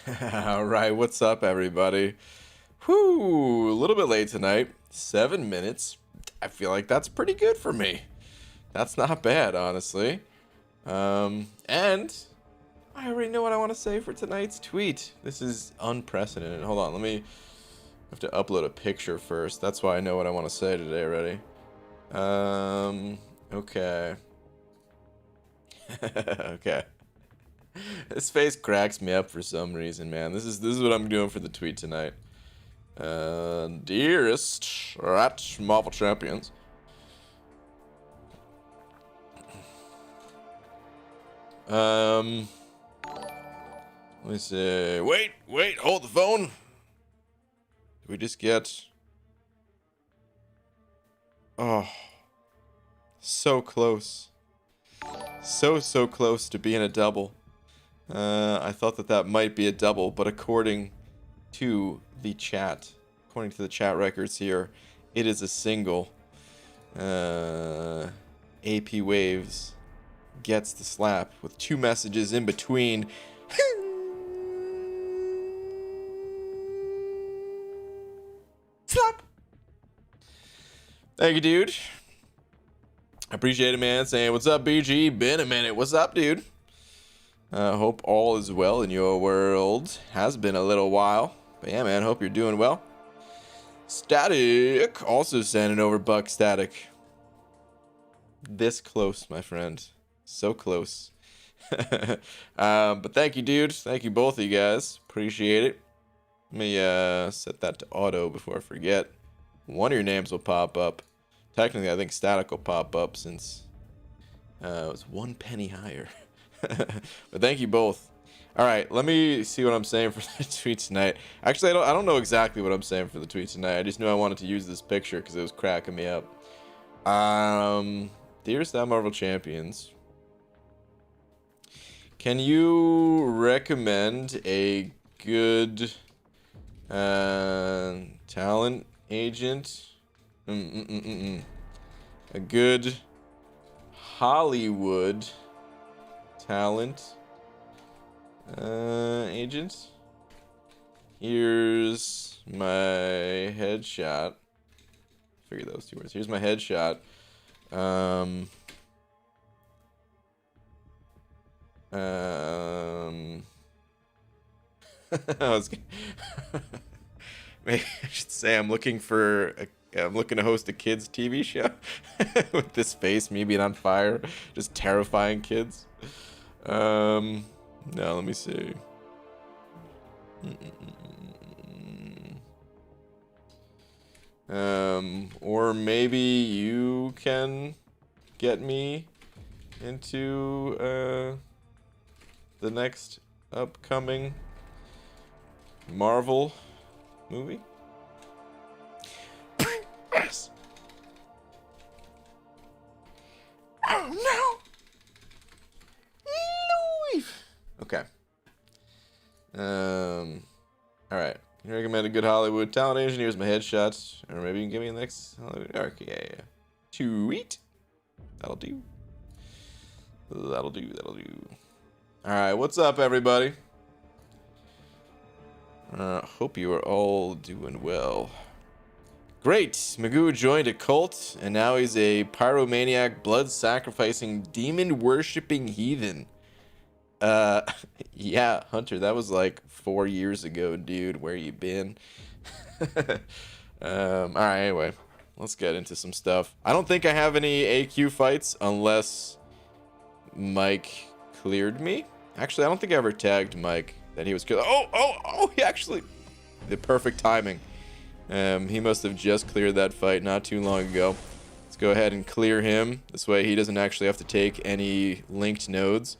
All right, what's up, everybody? Whew, a little bit late tonight. 7 minutes. I feel like that's pretty good for me. That's not bad, honestly. And I already know what I want to say for tonight's tweet. This is unprecedented. Hold on, I have to upload a picture first. That's why I know what I want to say today already. Okay. Okay. This face cracks me up for some reason, man. This is what I'm doing for the tweet tonight. Dearest at Marvel Champions. Let me see. Wait, hold the phone. Did we just get... Oh. So close. So close to being a double. I thought that might be a double, but according to the chat records here, it is a single. AP Waves gets the slap with 2 messages in between. Slap! Thank you, dude. I appreciate it, man. Saying, what's up, BG? Been a minute. What's up, dude? Hope all is well in your world. Has been a little while. But yeah, man, hope you're doing well. Static also sending over Buck Static. This close, my friend. So close. But thank you, dude. Thank you, both of you guys. Appreciate it. Let me set that to auto before I forget. One of your names will pop up. Technically, I think Static will pop up since it was 1 penny higher. But thank you both. All right, let me see what I'm saying for the tweet tonight. Actually, I don't know exactly what I'm saying for the tweet tonight. I just knew I wanted to use this picture because it was cracking me up. Dearest at Marvel Champions, can you recommend a good talent agent? A good Hollywood talent agent. Here's my headshot. Figure those 2 words. Here's my headshot. Maybe I should say I'm looking to host a kids TV show with this face, me being on fire, just terrifying kids. Now let me see. Or maybe you can get me into the next upcoming Marvel movie. Yes. Oh no. Leave. Okay. All right. Can you recommend a good Hollywood talent agent? Here's my headshots, or maybe you can give me the next Hollywood. Okay, yeah. Tweet. That'll do. That'll do. All right. What's up, everybody? Hope you are all doing well. Great! Magoo joined a cult, and now he's a pyromaniac, blood-sacrificing, demon-worshipping heathen. Yeah, Hunter, that was like 4 years ago, dude. Where you been? Alright, anyway. Let's get into some stuff. I don't think I have any AQ fights unless Mike cleared me. Actually, I don't think I ever tagged Mike that he was killed. Oh, he actually... The perfect timing. He must have just cleared that fight not too long ago. Let's go ahead and clear him. This way he doesn't actually have to take any linked nodes.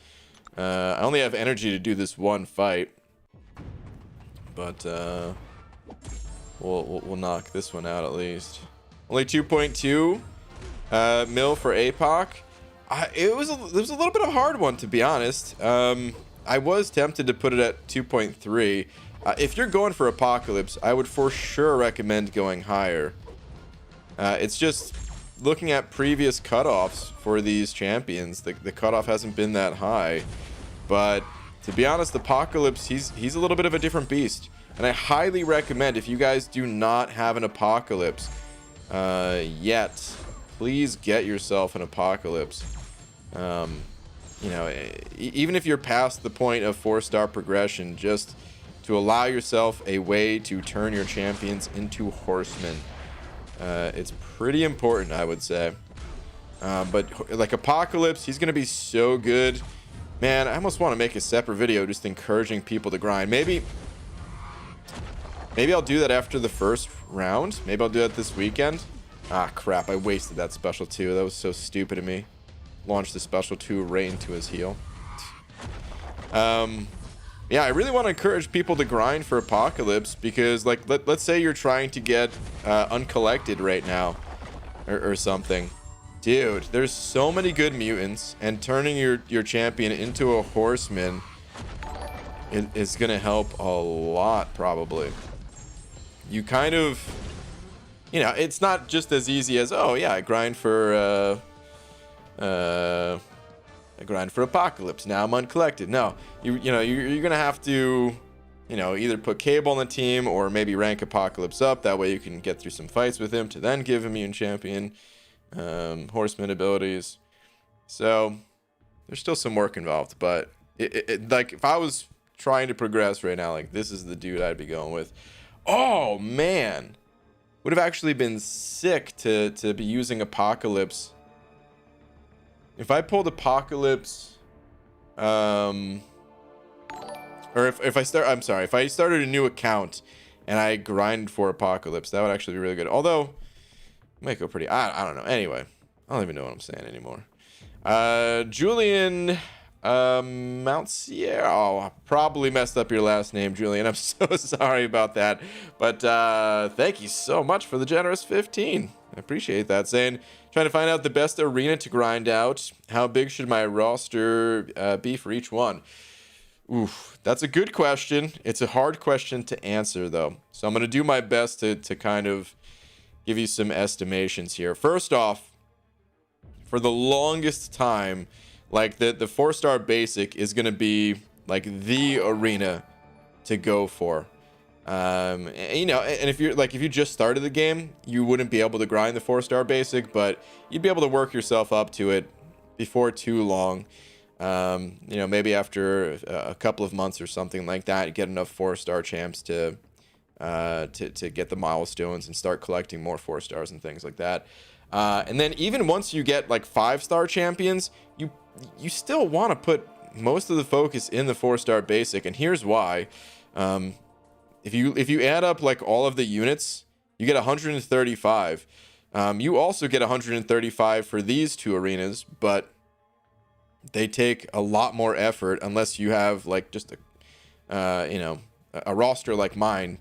I only have energy to do this one fight. But we'll knock this one out at least. Only 2.2 mil for APOC. It was a little bit of a hard one, to be honest. I was tempted to put it at 2.3. If you're going for Apocalypse, I would for sure recommend going higher. It's just looking at previous cutoffs for these champions. The cutoff hasn't been that high, but to be honest, Apocalypse, he's a little bit of a different beast. And I highly recommend, if you guys do not have an Apocalypse yet, please get yourself an Apocalypse. You know, even if you're past the point of 4-star progression, just to allow yourself a way to turn your champions into horsemen. It's pretty important, I would say. But like Apocalypse, he's gonna be so good. Man, I almost want to make a separate video just encouraging people to grind. Maybe I'll do that after the first round. Maybe I'll do that this weekend. Ah, crap. I wasted that special 2. That was so stupid of me. Launched the special 2 right into his heel. Yeah, I really want to encourage people to grind for Apocalypse because, like, let's say you're trying to get uncollected right now or something. Dude, there's so many good mutants, and turning your champion into a horseman is going to help a lot, probably. You kind of, you know, it's not just as easy as, oh yeah, I grind for Apocalypse, now I'm uncollected. No, you know you're gonna have to, you know, either put Cable on the team or maybe rank Apocalypse up. That way you can get through some fights with him to then give him Mutant Champion horseman abilities. So there's still some work involved, but like if I was trying to progress right now, like this is the dude I'd be going with. Oh man, would have actually been sick to be using Apocalypse. If I pulled Apocalypse, or if I started a new account and I grinded for Apocalypse, that would actually be really good. Although, it might go pretty, I don't know. Anyway, I don't even know what I'm saying anymore. Julian, Mount Sierra. Oh, I probably messed up your last name, Julian. I'm so sorry about that. But thank you so much for the generous 15. I appreciate that. Saying, trying to find out the best arena to grind out. How big should my roster be for each one? Oof, that's a good question. It's a hard question to answer, though. So I'm going to do my best to kind of give you some estimations here. First off, for the longest time, like the 4-star basic is going to be like the arena to go for. You know, and if you just started the game, you wouldn't be able to grind the 4-star basic, but you'd be able to work yourself up to it before too long. You know, maybe after a couple of months or something like that, you get enough 4-star champs to get the milestones and start collecting more 4-stars and things like that. And then even once you get like 5-star champions, you still want to put most of the focus in the 4-star basic, and here's why. If you add up like all of the units, you get 135. You also get 135 for these two arenas, but they take a lot more effort unless you have like just a roster like mine,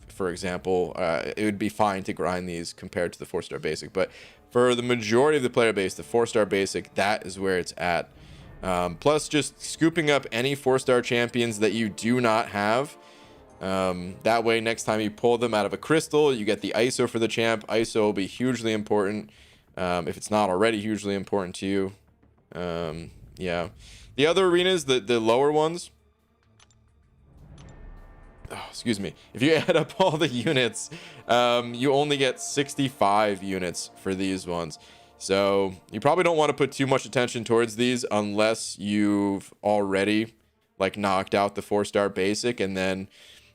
for example. It would be fine to grind these compared to the 4-star basic, but for the majority of the player base, the 4-star basic, that is where it's at. Plus just scooping up any 4-star champions that you do not have. That way, next time you pull them out of a crystal, you get the ISO for the champ. ISO will be hugely important, if it's not already hugely important to you. Yeah. The other arenas, the lower ones, oh, excuse me, if you add up all the units, you only get 65 units for these ones. So you probably don't want to put too much attention towards these unless you've already like knocked out the 4-star basic, and then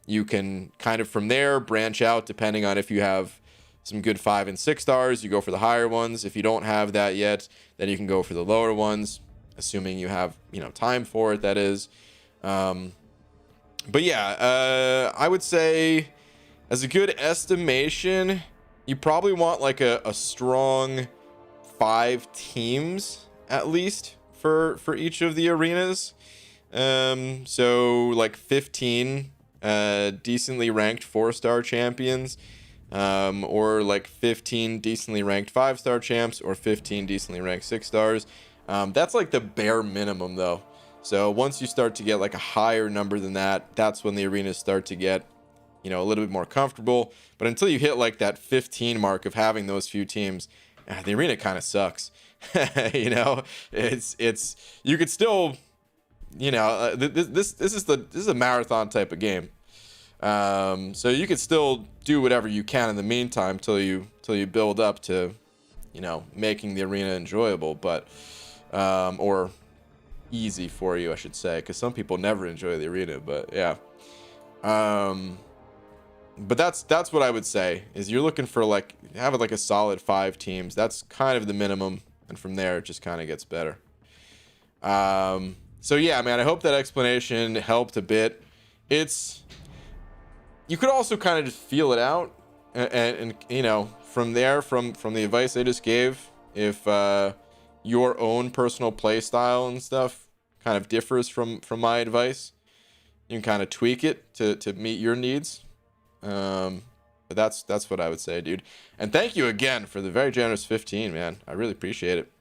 you can kind of from there branch out depending on if you have some good 5 and 6 stars, you go for the higher ones. If you don't have that yet, then you can go for the lower ones, assuming you have, you know, time for it, that is. But yeah, I would say as a good estimation, you probably want like a strong 5 teams at least for each of the arenas. So like 15 decently ranked 4-star champions, or like 15 decently ranked 5-star champs, or 15 decently ranked 6 stars. That's like the bare minimum though. So once you start to get like a higher number than that, that's when the arenas start to get, you know, a little bit more comfortable. But until you hit like that 15 mark of having those few teams, the arena kind of sucks. You know, it's you could still you know, this is a marathon type of game. So you could still do whatever you can in the meantime till you build up to, you know, making the arena enjoyable, but or easy for you, I should say, because some people never enjoy the arena. But yeah, but that's what I would say, is you're looking for like having like a solid 5 teams. That's kind of the minimum, and from there it just kind of gets better. So yeah, man, I hope that explanation helped a bit. You could also kind of just feel it out, and you know, from there, from the advice I just gave, if your own personal play style and stuff kind of differs from my advice, you can kind of tweak it to meet your needs. But that's what I would say, dude. And thank you again for the very generous 15, man. I really appreciate it.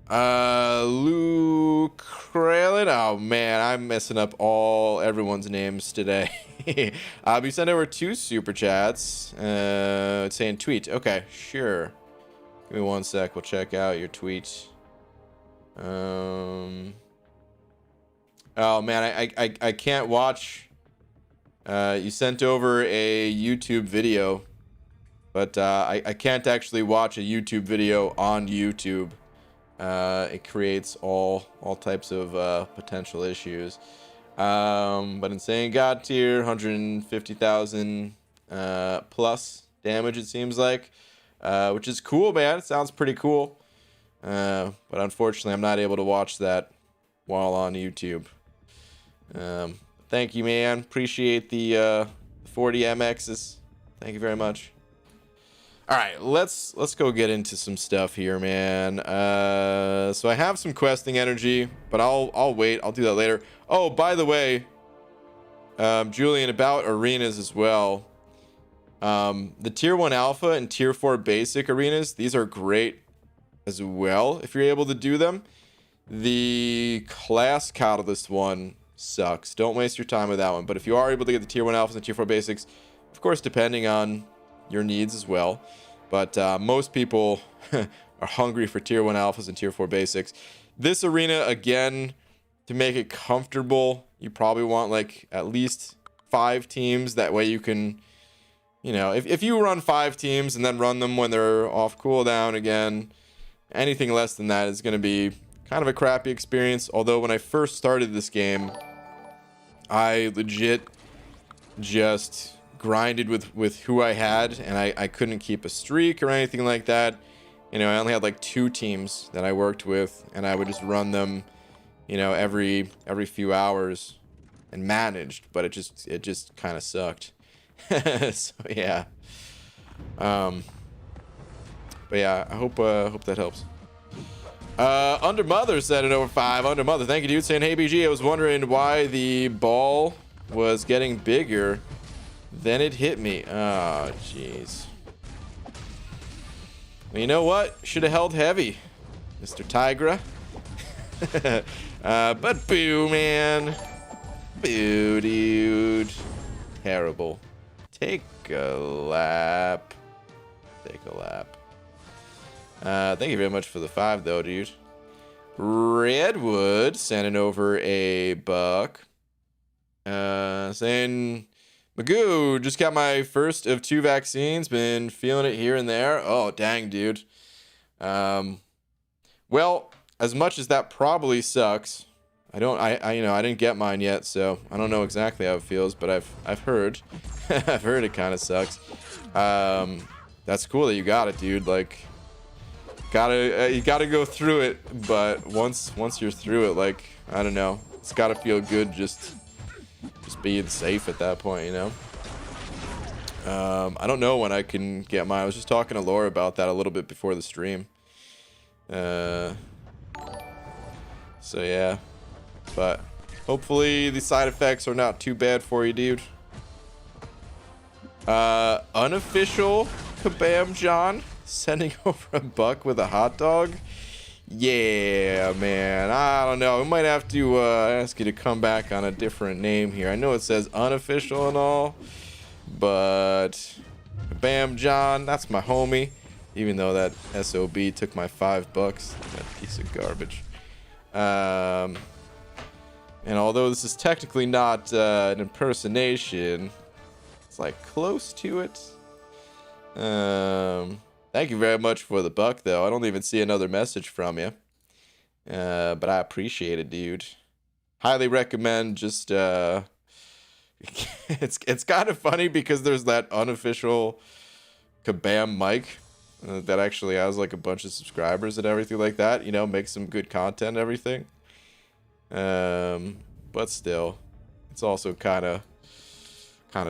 Luke Kralin. Oh man, I'm messing up everyone's names today. We sent over 2 super chats. Saying tweet. Okay, sure. Give me 1 sec. We'll check out your tweet. Oh man, I can't watch. You sent over a YouTube video, but I can't actually watch a YouTube video on YouTube. It creates all types of potential issues. But Insane God tier, 150,000 plus damage, it seems like, which is cool, man. It sounds pretty cool. But unfortunately, I'm not able to watch that while on YouTube. Thank you, man. Appreciate the 40 MXs. Thank you very much. All right, let's go get into some stuff here, man. So I have some questing energy, but I'll wait. I'll do that later. Oh, by the way, Julian, about arenas as well. The tier 1 alpha and tier 4 basic arenas, these are great as well if you're able to do them. The class catalyst one sucks. Don't waste your time with that one. But if you are able to get the tier 1 alphas and tier 4 basics, of course, depending on your needs as well, but most people are hungry for tier 1 alphas and tier 4 basics. This arena, again, to make it comfortable, you probably want like at least 5 teams. That way you can, you know, if you run 5 teams and then run them when they're off cooldown again, anything less than that is going to be kind of a crappy experience. Although when I first started this game, I legit just grinded with who I had, and I couldn't keep a streak or anything like that. You know, I only had like 2 teams that I worked with, and I would just run them, you know, every few hours and managed, but it just kind of sucked. So yeah. But yeah, I hope that helps. Under Mother said it over 5. Under Mother, thank you, dude. Saying, hey BG, I was wondering why the ball was getting bigger. Then it hit me. Oh, jeez. Well, you know what? Should have held heavy, Mr. Tigra. But boo, man. Boo, dude. Terrible. Take a lap. Take a lap. Thank you very much for the 5, though, dude. Redwood sending over a buck. Saying, Magoo, just got my first of 2 vaccines. Been feeling it here and there. Oh, dang, dude. Well, as much as that probably sucks, I didn't get mine yet, so I don't know exactly how it feels, but I've heard. I've heard it kind of sucks. That's cool that you got it, dude. Like, you gotta go through it, but once you're through it, like, I don't know, it's gotta feel good just being safe at that point, you know. I don't know when I can get mine. I was just talking to Laura about that a little bit before the stream. So yeah, but hopefully the side effects are not too bad for you, dude. Unofficial Kabam John sending over a buck with a hot dog. Yeah, man. I don't know. We might have to ask you to come back on a different name here. I know it says unofficial and all, but Bam John, that's my homie. Even though that SOB took my $5, that piece of garbage. And although this is technically not an impersonation, it's like close to it. Thank you very much for the buck, though. I don't even see another message from you. But I appreciate it, dude. Highly recommend just it's kind of funny because there's that unofficial Kabam mic that actually has like a bunch of subscribers and everything like that, you know, makes some good content and everything. But still, it's also kind of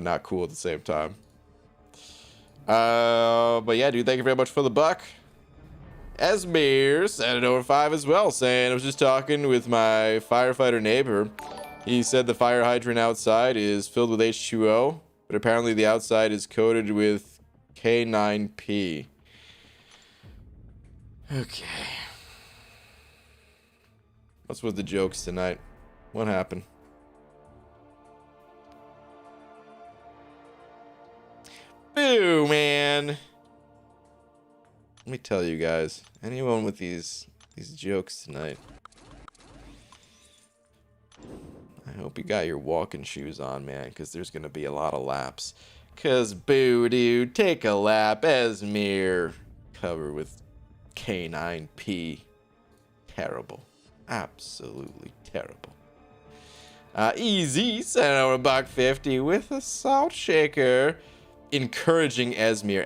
not cool at the same time. But yeah, dude, thank you very much for the buck. Esmir sent it over 5 as well, saying, I was just talking with my firefighter neighbor. He said the fire hydrant outside is filled with H2O, but apparently the outside is coated with K9P. Okay. What's with the jokes tonight? What happened? Boo, man. Let me tell you guys, anyone with these jokes tonight, I hope you got your walking shoes on, man, because there's going to be a lot of laps. Because, boo, dude, take a lap, Esmir. Covered with K9P. Terrible. Absolutely terrible. Easy, sent over $1.50 with a salt shaker. Encouraging Esmir.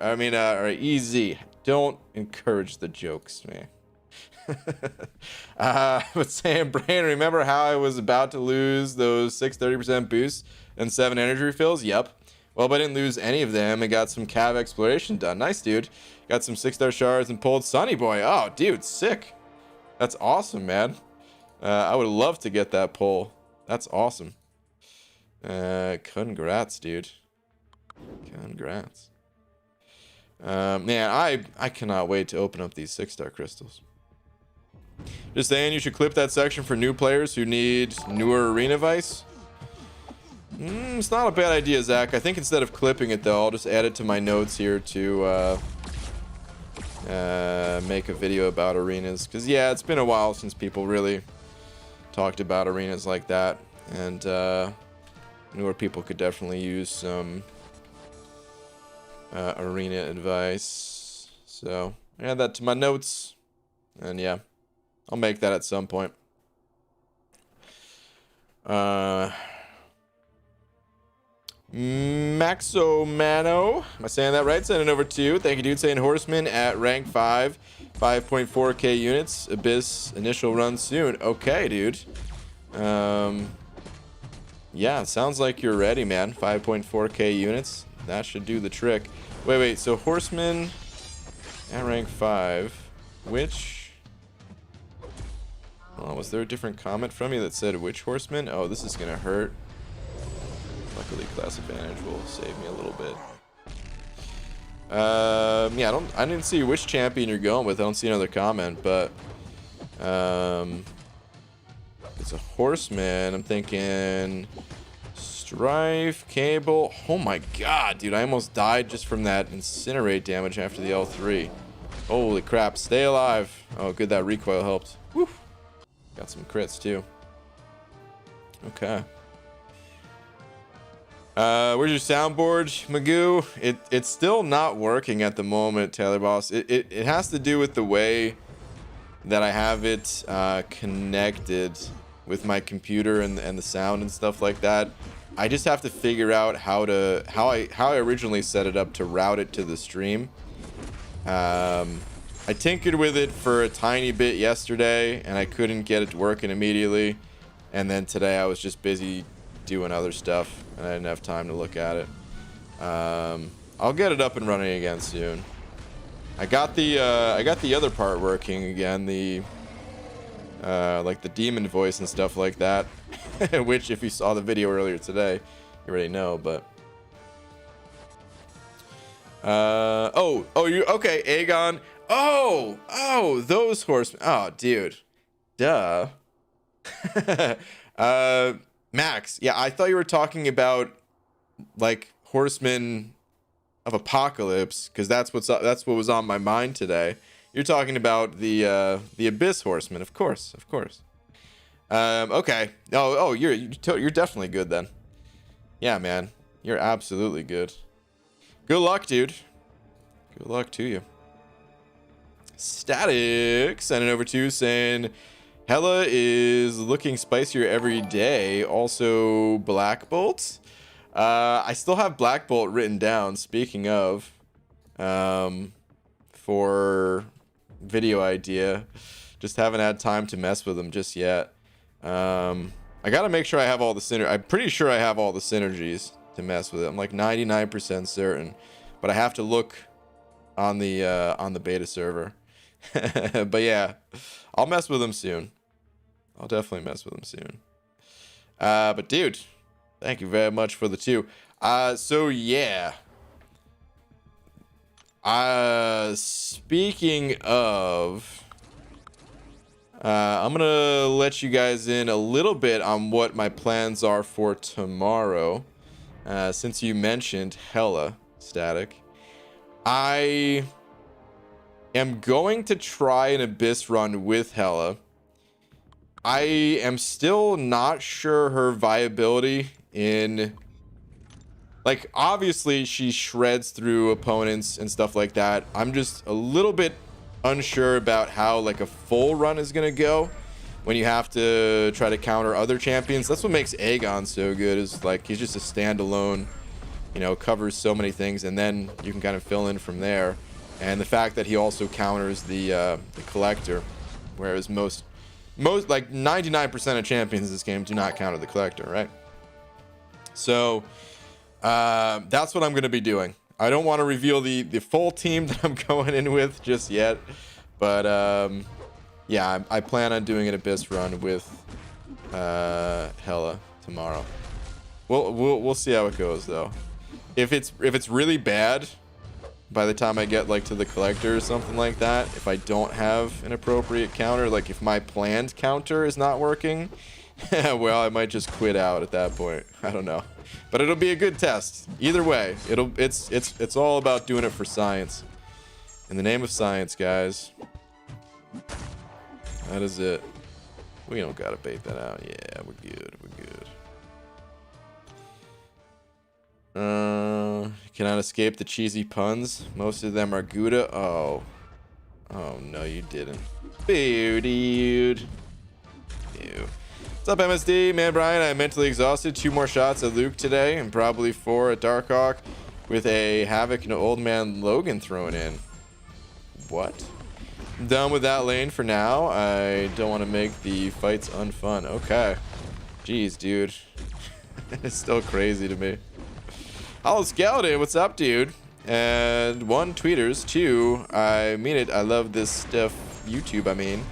Or Easy. Don't encourage the jokes, man. But Sam Brain, remember how I was about to lose those 6 30% boosts and 7 energy refills? Yep. Well, but I didn't lose any of them and got some cav exploration done. Nice, dude. Got some 6-star shards and pulled Sunny Boy. Oh, dude, sick. That's awesome, man. I would love to get that pull. That's awesome. Congrats, dude. Congrats. Man, I cannot wait to open up these 6-star crystals. Just saying, you should clip that section for new players who need newer arena vice. It's not a bad idea, Zach. I think instead of clipping it, though, I'll just add it to my notes here to make a video about arenas. Because, yeah, it's been a while since people really talked about arenas like that. And newer people could definitely use some arena advice. So, add that to my notes. And, yeah, I'll make that at some point. Maxo Mano, am I saying that right? Sending over 2. Thank you, dude. Saying Horseman at rank 5, 5.4k units. Abyss initial run soon. Okay, dude. Yeah, sounds like you're ready, man. 5.4k units. That should do the trick. Wait. So Horseman at rank 5. Which? Oh, was there a different comment from you that said which Horseman? Oh, this is gonna hurt. Luckily, class advantage will save me a little bit. Yeah, I didn't see which champion you're going with. I don't see another comment, but it's a Horseman. I'm thinking Strife, Cable. Oh my god, dude, I almost died just from that incinerate damage after the L3. Holy crap, stay alive. Oh, good, that recoil helped. Woo. Got some crits too. Okay. Where's your soundboard, Magoo? It's still not working at the moment, Taylor Boss. It has to do with the way that I have it connected with my computer and the sound and stuff like that. I just have to figure out how I originally set it up to route it to the stream. I tinkered with it for a tiny bit yesterday and I couldn't get it working immediately. And then today I was just busy doing other stuff and I didn't have time to look at it. I'll get it up and running again soon. I got the other part working again, the like the demon voice and stuff like that. Which, if you saw the video earlier today, you already know, but you okay, Aegon. Oh, those horsemen. Oh, dude. Duh. Max. Yeah, I thought you were talking about like Horsemen of Apocalypse, because that's what was on my mind today. You're talking about the Abyss Horseman, of course, of course. Okay. Oh, you're definitely good then. Yeah, man, you're absolutely good. Good luck, dude. Good luck to you. Static sending over to saying Hela is looking spicier every day. Also, Black Bolt. I still have Black Bolt written down. Speaking of, for video idea, just haven't had time to mess with them just yet. I gotta make sure I have all the synergy. I'm pretty sure I have all the synergies to mess with it. I'm like 99% certain, but I have to look on the beta server. But yeah, I'll mess with them soon. I'll definitely mess with them soon. But dude, thank you very much for the 2. So yeah. Speaking of, I'm gonna let you guys in a little bit on what my plans are for tomorrow. Since you mentioned Hela, Static, I am going to try an Abyss run with Hela. I am still not sure her viability in, like, obviously she shreds through opponents and stuff like that. I'm just a little bit unsure about how like a full run is gonna go when you have to try to counter other champions. That's what makes Aegon so good, is like he's just a standalone, you know, covers so many things, and then you can kind of fill in from there. And the fact that he also counters the collector, whereas most like 99% of champions in this game do not counter the collector, right? So that's what I'm going to be doing. I don't want to reveal the full team that I'm going in with just yet, but yeah, I plan on doing an Abyss run with Hela tomorrow. We'll see how it goes though. If it's really bad by the time I get like to the collector or something like that, if I don't have an appropriate counter, like if my planned counter is not working, well, I might just quit out at that point. I don't know, but it'll be a good test either way. It's all about doing it for science. In the name of science, guys. That is it. We don't gotta bait that out. Yeah, we're good. We're good. Cannot escape the cheesy puns. Most of them are Gouda. Oh no, you didn't. Boo, dude. Ew. What's up, MSD? Man, Brian, I'm mentally exhausted. 2 more shots at Luke today, and probably 4 at Darkhawk with a Havoc and an Old Man Logan thrown in. What? I'm done with that lane for now. I don't want to make the fights unfun. Okay. Jeez, dude. It's still crazy to me. Hello, Skeleton. What's up, dude? And 1, tweeters. 2, I mean it. I love this stuff. YouTube, I mean.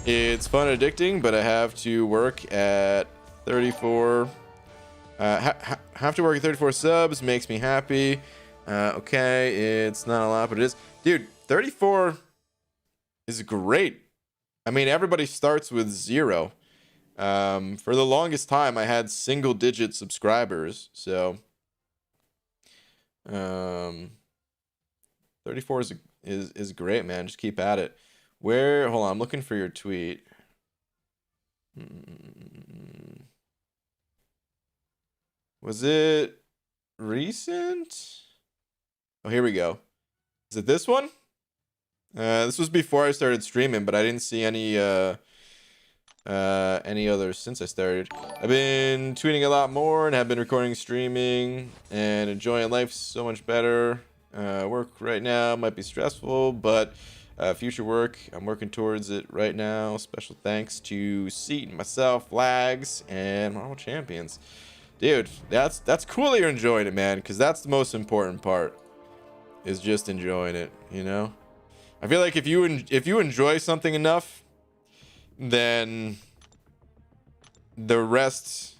It's fun and addicting, but I have to work at 34. Have to work at 34 subs. Makes me happy. Okay, it's not a lot, but it is. Dude, 34 is great. I mean, everybody starts with 0. For the longest time, I had single-digit subscribers, so 34 is great, man. Just keep at it. Where? Hold on, I'm looking for your tweet. Was it recent? Oh, here we go. Is it this one? This was before I started streaming, but I didn't see any others since I started. I've been tweeting a lot more and have been recording, streaming, and enjoying life so much better. Work right now might be stressful, but future work, I'm working towards it right now. Special thanks to Seat and myself, Lags, and Marvel Champions. Dude, that's cool that you're enjoying it, man, because that's the most important part, is just enjoying it, you know? I feel like if you enjoy something enough, then the rest,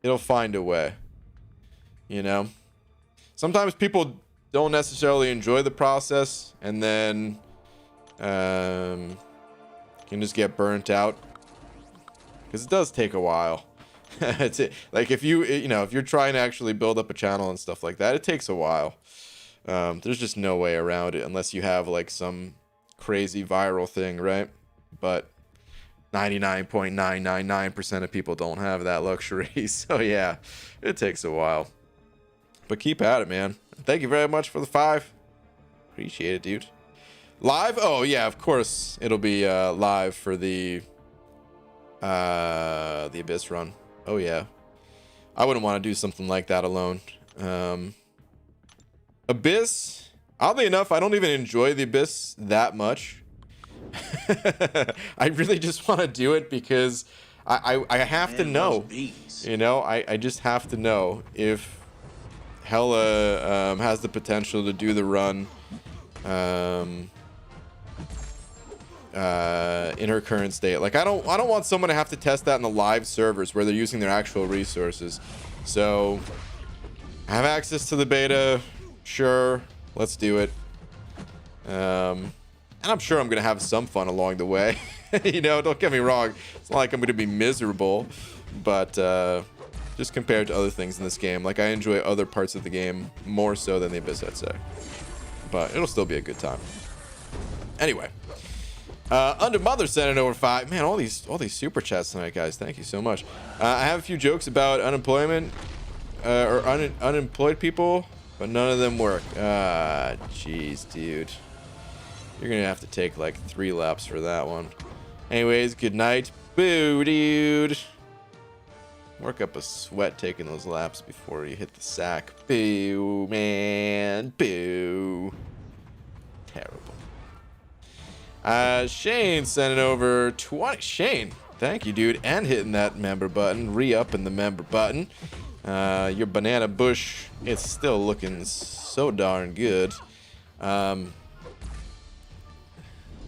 it'll find a way, you know? Sometimes people don't necessarily enjoy the process, and then can just get burnt out, because it does take a while. It's like if you're trying to actually build up a channel and stuff like that, it takes a while. There's just no way around it unless you have like some crazy viral thing, right? But 99.999% of people don't have that luxury. So yeah, it takes a while. But keep at it, man. Thank you very much for the 5. Appreciate it, dude. Live? Oh yeah, of course it'll be live for the Abyss run. Oh yeah. I wouldn't want to do something like that alone. Abyss, oddly enough, I don't even enjoy the Abyss that much. I really just want to do it because I have to know, you know, I just have to know if Hela has the potential to do the run in her current state. Like I don't want someone to have to test that in the live servers where they're using their actual resources. So I have access to the beta, sure, let's do it. And I'm sure I'm gonna have some fun along the way. You know, don't get me wrong, it's not like I'm gonna be miserable, but just compared to other things in this game, like I enjoy other parts of the game more so than the Abyss, I'd say. But it'll still be a good time. Anyway, Under Mother sent it over 5. Man, all these super chats tonight, guys. Thank you so much. I have a few jokes about unemployment or unemployed people, but none of them work. Jeez, dude. You're gonna have to take like 3 laps for that one. Anyways, good night. Boo, dude. Work up a sweat taking those laps before you hit the sack. Boo, man. Boo. Terrible. Shane sent it over 20. Shane, thank you, dude. And hitting that member button. Re-upping the member button. Your banana bush, it's still looking so darn good.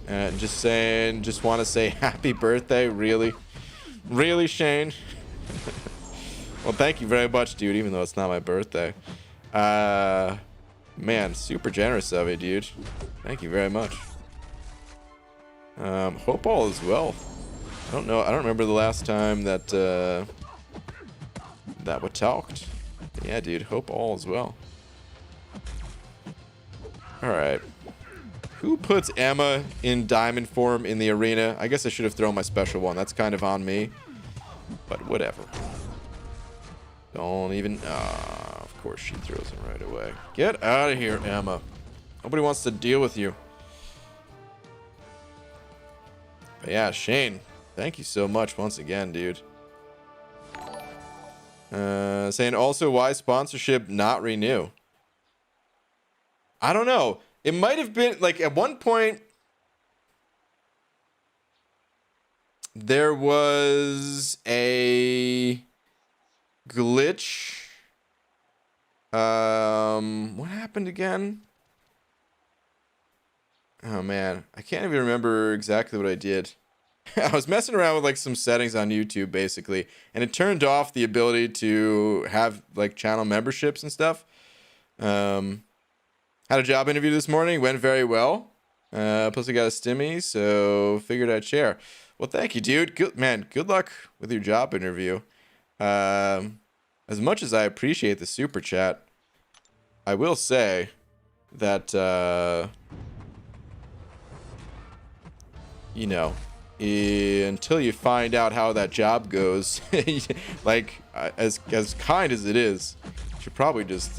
Just saying, just want to say happy birthday. Really, Shane. Well, thank you very much, dude, even though it's not my birthday. Man, super generous of you, dude. Thank you very much. Hope all is well. I don't know, I don't remember the last time that that we talked. But yeah, dude, hope all is well. All right. Who puts Emma in diamond form in the arena? I guess I should have thrown my special one. That's kind of on me. But whatever. Don't even... of course she throws him right away. Get out of here, Emma. Nobody wants to deal with you. But yeah, Shane. Thank you so much once again, dude. Saying also, why sponsorship not renew? I don't know. It might have been, like, at one point, there was a glitch. What happened again? Oh, man. I can't even remember exactly what I did. I was messing around with, like, some settings on YouTube, basically, and it turned off the ability to have, like, channel memberships and stuff. Had a job interview this morning. Went very well. Plus I got a stimmy, so figured I'd share. Well, thank you, dude. Good man. Good luck with your job interview. As much as I appreciate the super chat, I will say that you know, until you find out how that job goes, like as kind as it is, you should probably just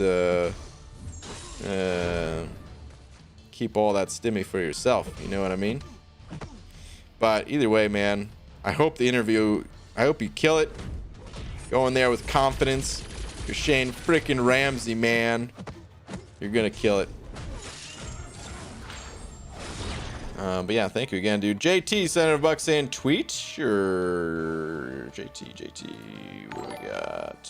keep all that stimmy for yourself, you know what I mean? But either way, man, I hope the interview, I hope you kill it. Go in there with confidence. You're Shane freaking Ramsey, man. You're gonna kill it. But yeah, thank you again, dude. JT Senator Buck saying tweet. Sure. JT. What do we got?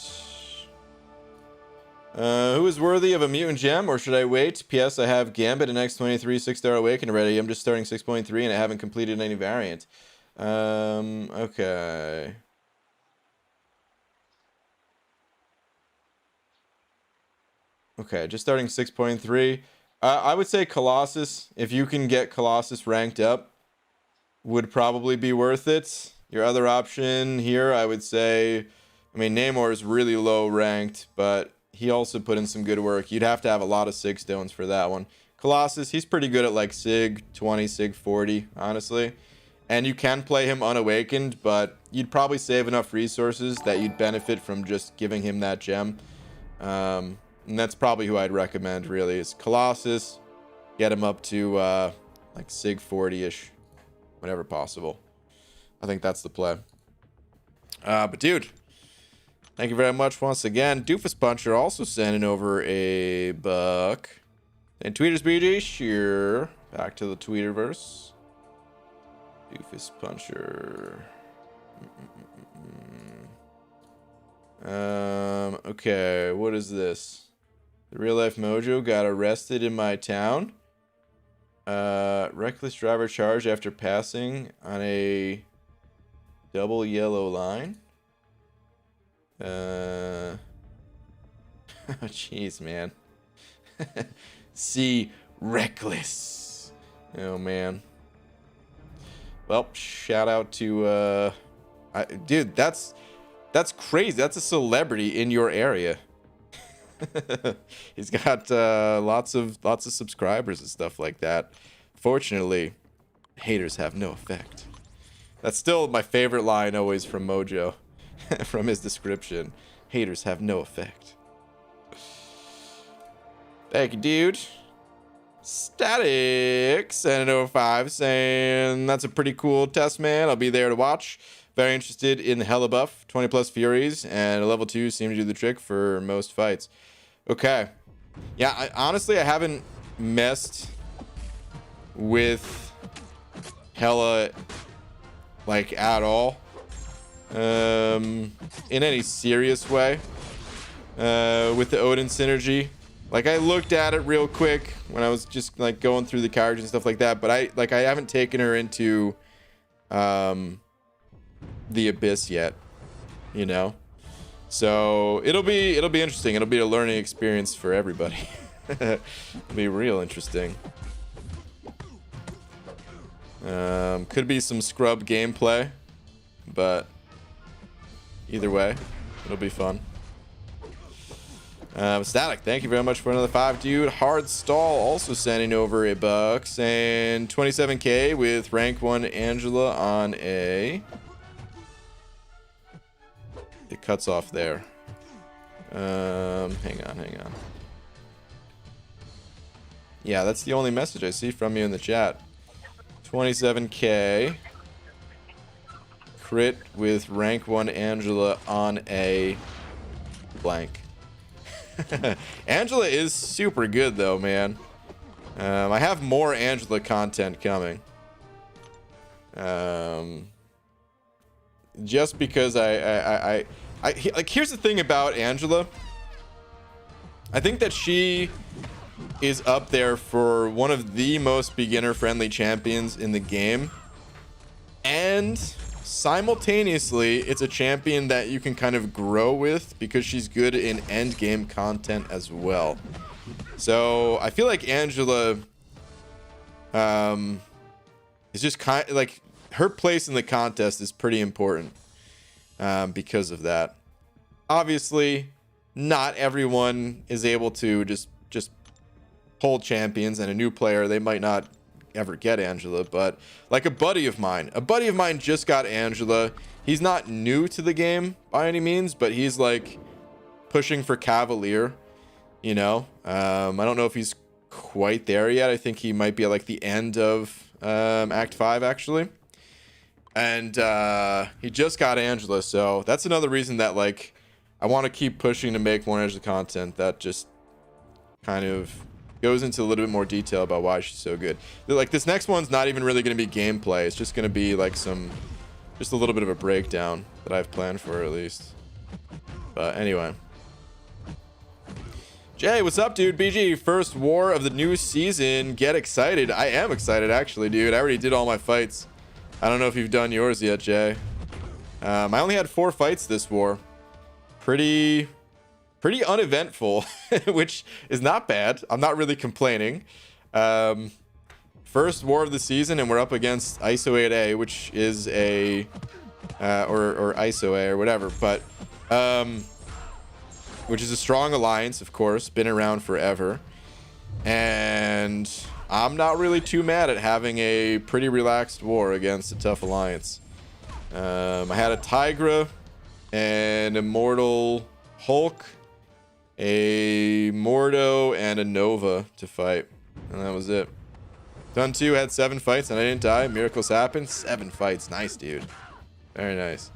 Who is worthy of a mutant gem, or should I wait? P.S. I have Gambit and X23 6-star Awaken already. I'm just starting 6.3 and I haven't completed any variant. Okay. Okay, just starting 6.3. I would say Colossus, if you can get Colossus ranked up, would probably be worth it. Your other option here, I would say, I mean, Namor is really low ranked, but he also put in some good work. You'd have to have a lot of 6 stones for that one. Colossus, he's pretty good at like Sig 20, Sig 40, honestly. And you can play him unawakened, but you'd probably save enough resources that you'd benefit from just giving him that gem. And that's probably who I'd recommend, really, is Colossus. Get him up to like Sig 40-ish, whenever possible. I think that's the play. But dude, thank you very much once again. Doofus Puncher also sending over a buck. And Tweeters BG, sure. Back to the Tweeterverse. Doofus Puncher. Okay, what is this? The real life Mojo got arrested in my town. Reckless driver charged after passing on a double yellow line. Oh, jeez, man. See, reckless. Oh, man. Well, shout out to, dude, that's crazy. That's a celebrity in your area. He's got lots of subscribers and stuff like that. Fortunately, haters have no effect. That's still my favorite line always from Mojo. From his description. Haters have no effect. Thank you, dude. Static sending 05 saying that's a pretty cool test, man. I'll be there to watch. Very interested in the Hela buff, 20 plus Furies, and a level 2 seems to do the trick for most fights. Okay. Yeah, honestly, I haven't messed with Hela like at all. In any serious way. With the Odin synergy. Like, I looked at it real quick when I was just like going through the characters and stuff like that, but I haven't taken her into the Abyss yet, you know. So it'll be interesting. It'll be a learning experience for everybody. It'll be real interesting. Could be some scrub gameplay, but either way, it'll be fun. Static, thank you very much for another 5, dude. Hard Stall also sending over a buck, saying 27k with rank 1 Angela on a... It cuts off there. Hang on. Yeah, that's the only message I see from you in the chat. 27k. Crit with rank 1 Angela on a blank. Angela is super good though, man. I have more Angela content coming. Just because I like, here's the thing about Angela. I think that she is up there for one of the most beginner friendly champions in the game, and simultaneously it's a champion that you can kind of grow with because she's good in end game content as well. So I feel like Angela is just kind of like, her place in the contest is pretty important because of that. Obviously not everyone is able to just hold champions, and a new player, they might not ever get Angela, but like a buddy of mine just got Angela. He's not new to the game by any means, but he's like pushing for Cavalier, you know. I don't know if he's quite there yet. I think he might be at like the end of Act 5 actually, and he just got Angela. So that's another reason that like I want to keep pushing to make more Angela content that just kind of goes into a little bit more detail about why she's so good. Like, this next one's not even really going to be gameplay. It's just going to be like just a little bit of a breakdown that I've planned for, at least. But anyway. Jay, what's up, dude? BG, first war of the new season. Get excited. I am excited, actually, dude. I already did all my fights. I don't know if you've done yours yet, Jay. I only had 4 fights this war. Pretty uneventful, which is not bad. I'm not really complaining. First war of the season, and we're up against ISO 8A, which is a or ISO A or whatever, but which is a strong alliance, of course, been around forever. And and I'm not really too mad at having a pretty relaxed war against a tough alliance. I had a Tigra, an Immortal Hulk, a Mordo, and a Nova to fight, and that was it. Done 2, had 7 fights, and I didn't die. Miracles happen. 7 fights. Nice, dude. Very nice.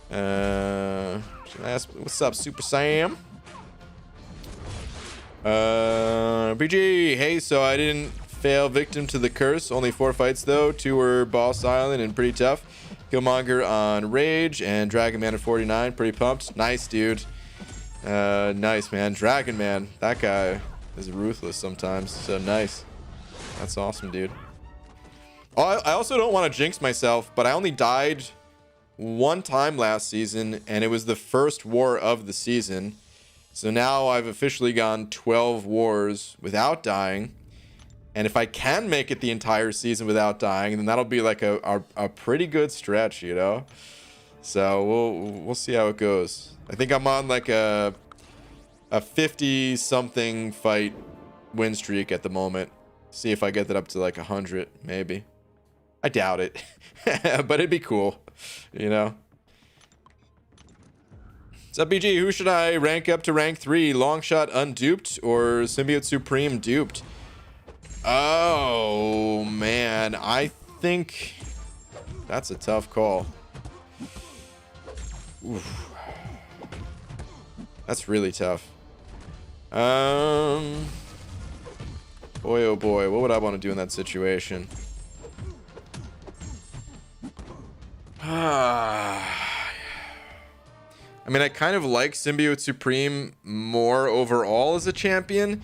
Should I ask, what's up, Super Sam? BG, hey, so I didn't fail victim to the curse. Only 4 fights, though. 2 were Boss Island and pretty tough. Killmonger on Rage and Dragon Man at 49. Pretty pumped. Nice, dude. Nice, man. Dragon Man. That guy is ruthless sometimes. So nice. That's awesome, dude. Oh, I also don't want to jinx myself, but I only died 1 time last season, and it was the first war of the season. So now I've officially gone 12 wars without dying. And if I can make it the entire season without dying, then that'll be like a pretty good stretch, you know? So we'll see how it goes. I think I'm on like a 50-something fight win streak at the moment. See if I get that up to like 100, maybe. I doubt it. But it'd be cool, you know? What's up, BG? Who should I rank up to rank 3? Longshot unduped or Symbiote Supreme duped? Oh, man. I think that's a tough call. Oof. That's really tough. Boy, oh boy, what would I want to do in that situation? I mean, I kind of like Symbiote Supreme more overall as a champion,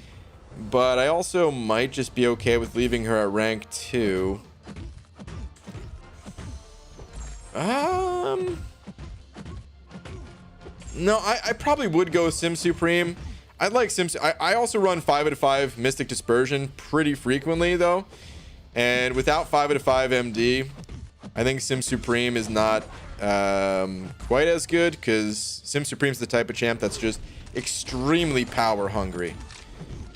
but I also might just be okay with leaving her at rank 2. No, I probably would go Sim Supreme. I'd like Sim. I also run 5/5 Mystic Dispersion pretty frequently though, and without 5/5 MD, I think Sim Supreme is not quite as good, because Sim Supreme's the type of champ that's just extremely power hungry.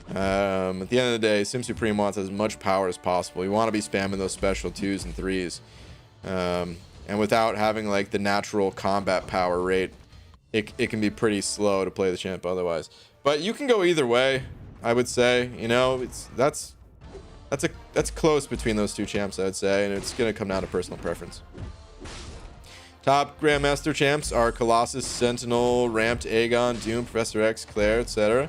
At the end of the day, Sim Supreme wants as much power as possible. You want to be spamming those special 2s and 3s, and without having like the natural combat power rate, it can be pretty slow to play the champ otherwise. But you can go either way, I would say. You know, that's close between those 2 champs, I would say, and it's gonna come down to personal preference. Top Grandmaster champs are Colossus, Sentinel, Ramped, Aegon, Doom, Professor X, Claire, etc.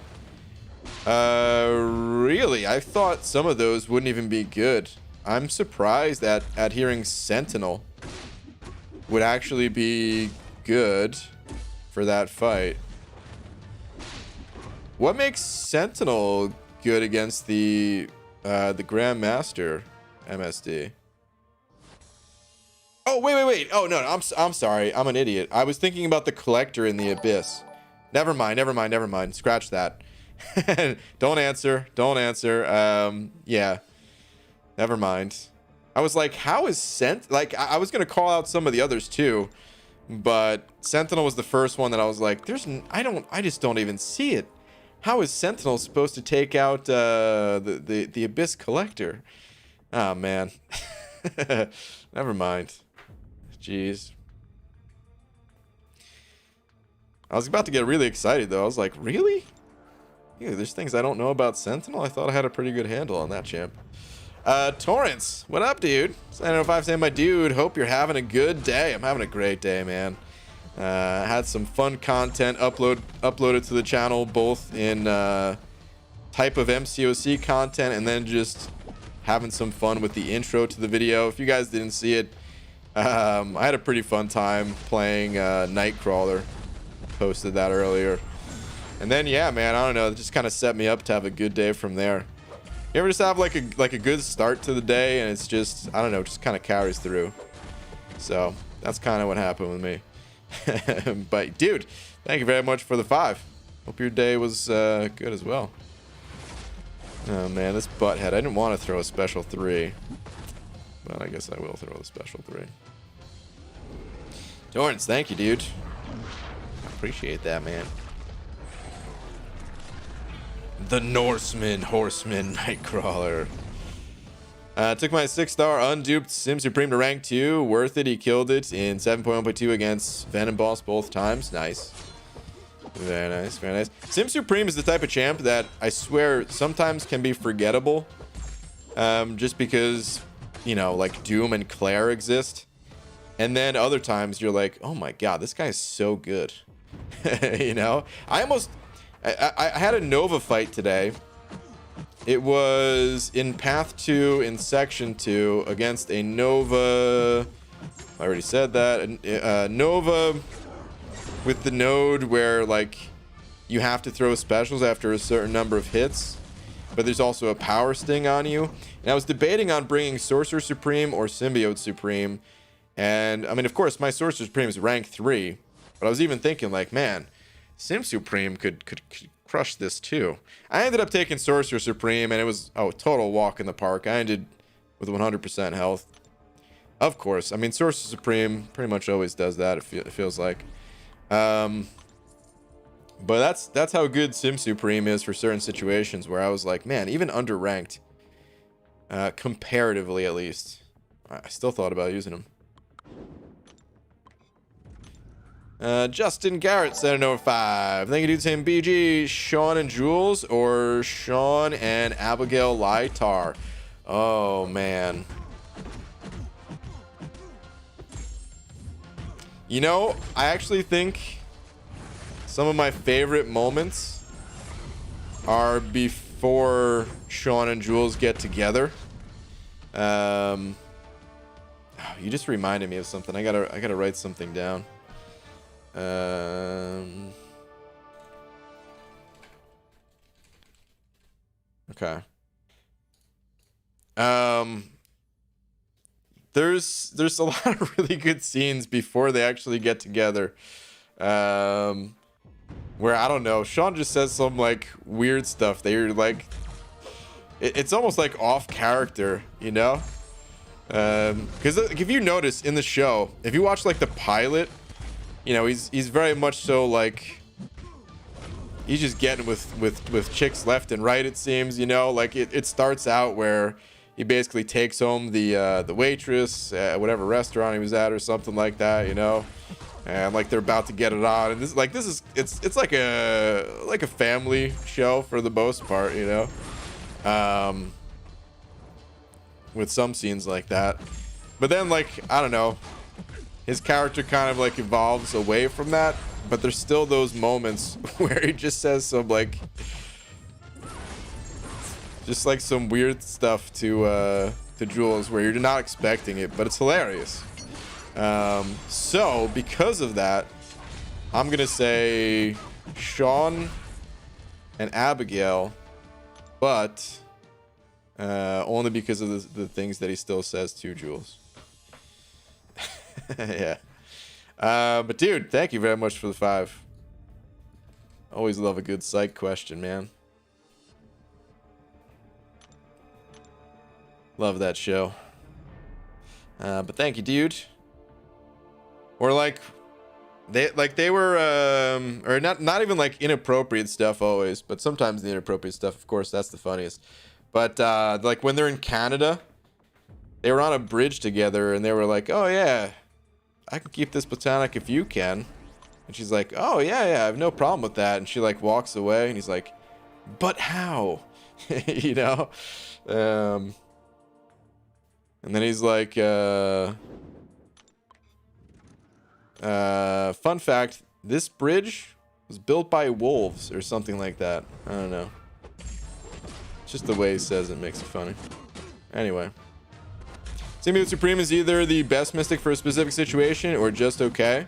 Really? I thought some of those wouldn't even be good. I'm surprised at hearing Sentinel would actually be good for that fight. What makes Sentinel good against the Grandmaster MSD? Oh, wait. Oh, no, I'm sorry. I'm an idiot. I was thinking about the Collector in the Abyss. Never mind. Scratch that. Don't answer. Yeah. Never mind. I was like, how is like, I was going to call out some of the others too, but Sentinel was the first one that I was like, I just don't even see it. How is Sentinel supposed to take out the Abyss Collector? Oh, man. Never mind. Jeez. I was about to get really excited, though. I was like, really? Ew, there's things I don't know about Sentinel? I thought I had a pretty good handle on that champ. Torrance, what up, dude? I don't know if I'm saying my dude. Hope you're having a good day. I'm having a great day, man. Had some fun content uploaded to the channel, both in type of MCOC content and then just having some fun with the intro to the video. If you guys didn't see it, I had a pretty fun time playing Nightcrawler. Posted that earlier. And then, yeah, man, I don't know, it just kind of set me up to have a good day from there. You ever just have like a good start to the day and it's just, I don't know, just kind of carries through. So that's kind of what happened with me. But dude, thank you very much for the 5. Hope your day was good as well. Oh man, this butthead. I didn't want to throw a special 3, but I guess I will throw the special 3. Torrance, thank you, dude. I appreciate that, man. The Norseman, Horseman, Nightcrawler. Took my 6-star unduped Sim Supreme to rank 2. Worth it. He killed it in 7.1.2 against Venom Boss both times. Nice. Very nice. Very nice. Sim Supreme is the type of champ that I swear sometimes can be forgettable. Just because, you know, like Doom and Claire exist. And then other times you're like, oh my god, this guy is so good. You know? I had a Nova fight today. It was in Path 2 in Section 2 against a Nova. I already said that. Nova with the node where, like, you have to throw specials after a certain number of hits. But there's also a power sting on you. And I was debating on bringing Sorcerer Supreme or Symbiote Supreme. And, I mean, of course, my Sorcerer Supreme is rank 3. But I was even thinking, like, man, Sim Supreme could crush this too. I ended up taking Sorcerer Supreme, and it was total walk in the park. I ended with 100% health. Of course, I mean Sorcerer Supreme pretty much always does that. It feels like, but that's how good Sim Supreme is for certain situations where I was like, man, even underranked, comparatively at least, I still thought about using him. Justin Garrett said an over 5. Thank you, dude. Same BG, Sean and Jules, or Sean and Abigail Lytar. Oh man. You know, I actually think some of my favorite moments are before Sean and Jules get together. You just reminded me of something. I gotta write something down. Okay. There's a lot of really good scenes before they actually get together. Where I don't know, Sean just says some like weird stuff. They're like, it's almost like off character, you know? Because if you notice in the show, if you watch like the pilot, you know, he's very much so like, he's just getting with chicks left and right, it seems, you know? Like it starts out where he basically takes home the waitress at whatever restaurant he was at or something like that, you know? And like they're about to get it on, and this is it's like a family show for the most part, you know? With some scenes like that. But then, like, I don't know, his character kind of like evolves away from that, but there's still those moments where he just says some like just like some weird stuff to Jules where you're not expecting it, but it's hilarious. So because of that, I'm gonna say Sean and Abigail, but only because of the things that he still says to Jules. Yeah. But dude, thank you very much for the 5. Always love a good psych question, man. Love that show. But thank you, dude. Or like they were or not even like inappropriate stuff always, but sometimes the inappropriate stuff, of course, that's the funniest. But like when they're in Canada, they were on a bridge together and they were like, oh yeah, I can keep this platonic if you can. And she's like, oh yeah, I have no problem with that. And she like walks away and he's like, but how? You know? And then he's like, fun fact, this bridge was built by wolves or something like that. I don't know. Just the way he says it makes it funny. Anyway. Symbiote Supreme is either the best mystic for a specific situation or just okay.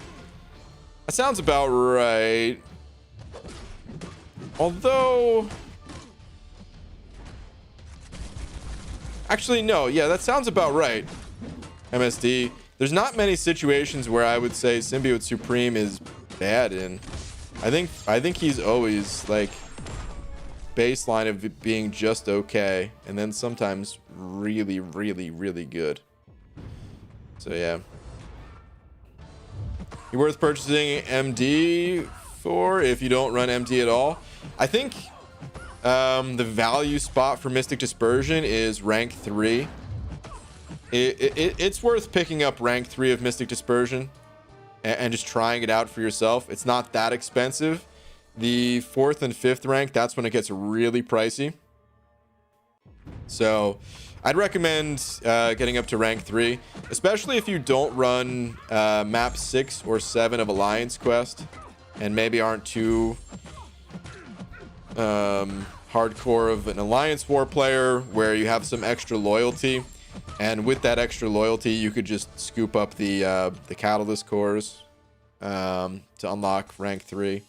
That sounds about right. Although... Actually, no. Yeah, that sounds about right. MSD. There's not many situations where I would say Symbiote Supreme is bad in. I think he's always like baseline of it being just okay, and then sometimes really, really, really good. So yeah. You're worth purchasing MD for if you don't run MD at all. I think The value spot for Mystic Dispersion is rank 3. It's worth picking up rank 3 of Mystic Dispersion and just trying it out for yourself. It's not that expensive. The 4th and 5th rank, that's when it gets really pricey. So I'd recommend getting up to rank 3, especially if you don't run map 6 or 7 of Alliance Quest and maybe aren't too hardcore of an Alliance War player where you have some extra loyalty. And with that extra loyalty, you could just scoop up the Catalyst cores to unlock rank 3.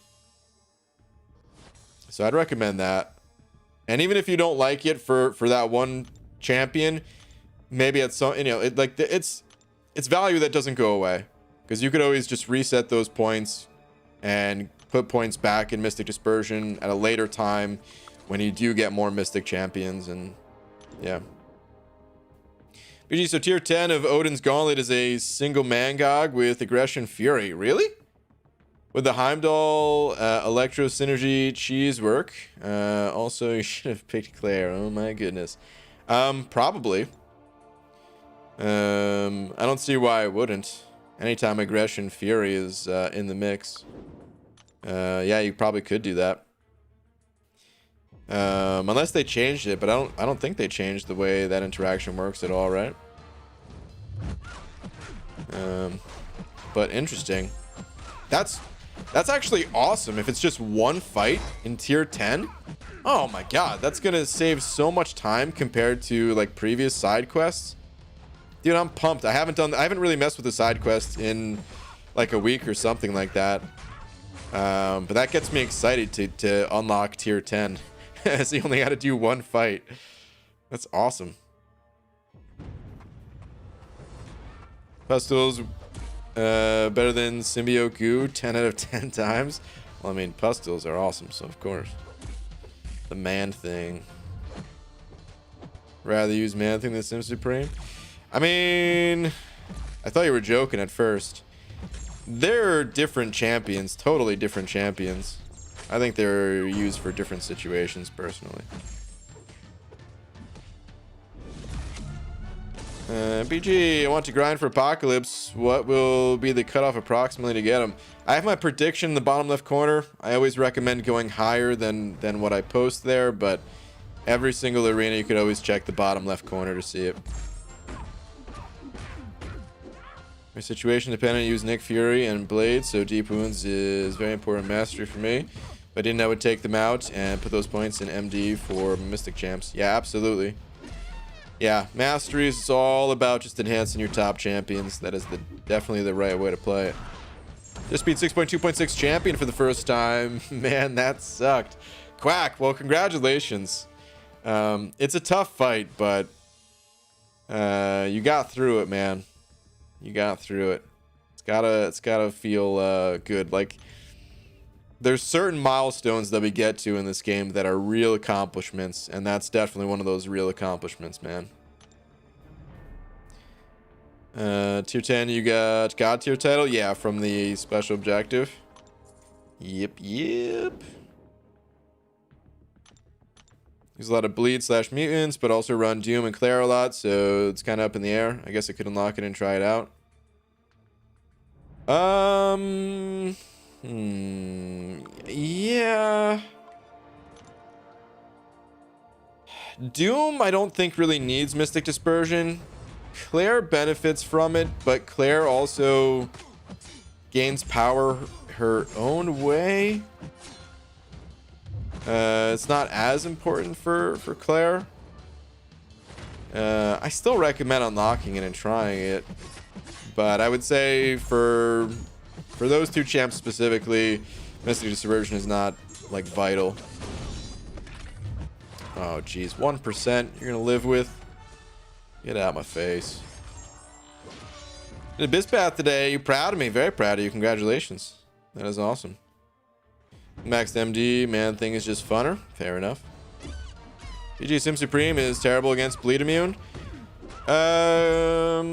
So I'd recommend that. And even if you don't like it for that one champion, maybe it's so, you know, it's value that doesn't go away, because you could always just reset those points and put points back in Mystic Dispersion at a later time when you do get more Mystic champions. And yeah. BG, so tier 10 of Odin's Gauntlet is a single Mangog with Aggression Fury. Really? Would the Heimdall Electro Synergy cheese work? Also, you should have picked Claire. Oh my goodness. Probably. I don't see why I wouldn't. Anytime Aggression Fury is in the mix. Yeah, you probably could do that. Unless they changed it, but I don't think they changed the way that interaction works at all, right? But interesting. That's actually awesome. If it's just one fight in tier 10, oh my god, that's gonna save so much time compared to like previous side quests. Dude, I'm pumped. I haven't really messed with the side quest in like a week or something like that. But that gets me excited to unlock tier 10. So you only got to do one fight. That's awesome. Pustules better than Symbiote Goo 10 out of 10 times. Well, I mean, pustules are awesome, so of course. The man thing. Rather use man thing than Sim Supreme. I mean, I thought you were joking at first. They're different champions, totally different champions. I think they're used for different situations, personally. BG, I want to grind for Apocalypse. What will be the cutoff approximately to get them? I have my prediction in the bottom left corner. I always recommend going higher than what I post there, but every single arena you could always check the bottom left corner to see it. My situation dependent, use Nick Fury and Blade, so deep wounds is very important mastery for me. I didn't know I would take them out and put those points in MD for Mystic champs. Yeah, absolutely. Yeah, masteries is all about just enhancing your top champions. That is definitely the right way to play it. Just beat 6.2.6 champion for the first time. Man, that sucked. Quack, well, congratulations. It's a tough fight, but you got through it, man. You got through it. It's gotta feel good. Like, there's certain milestones that we get to in this game that are real accomplishments, and that's definitely one of those real accomplishments, man. Tier 10, you got God tier title? Yeah, from the special objective. Yep. Use a lot of bleed / mutants, but also run Doom and Claire a lot, so it's kind of up in the air. I guess I could unlock it and try it out. Yeah. Doom, I don't think really needs Mystic Dispersion. Claire benefits from it, but Claire also gains power her own way. It's not as important for Claire. I still recommend unlocking it and trying it, but I would say for those two champs specifically, Mystic Dispersion is not like vital. Oh geez, 1% you're gonna live with. Get out of my face. Did a Bispath today. You proud of me? Very proud of you. Congratulations. That is awesome. Maxed MD, man thing is just funner. Fair enough. PG Sim Supreme is terrible against bleed immune. I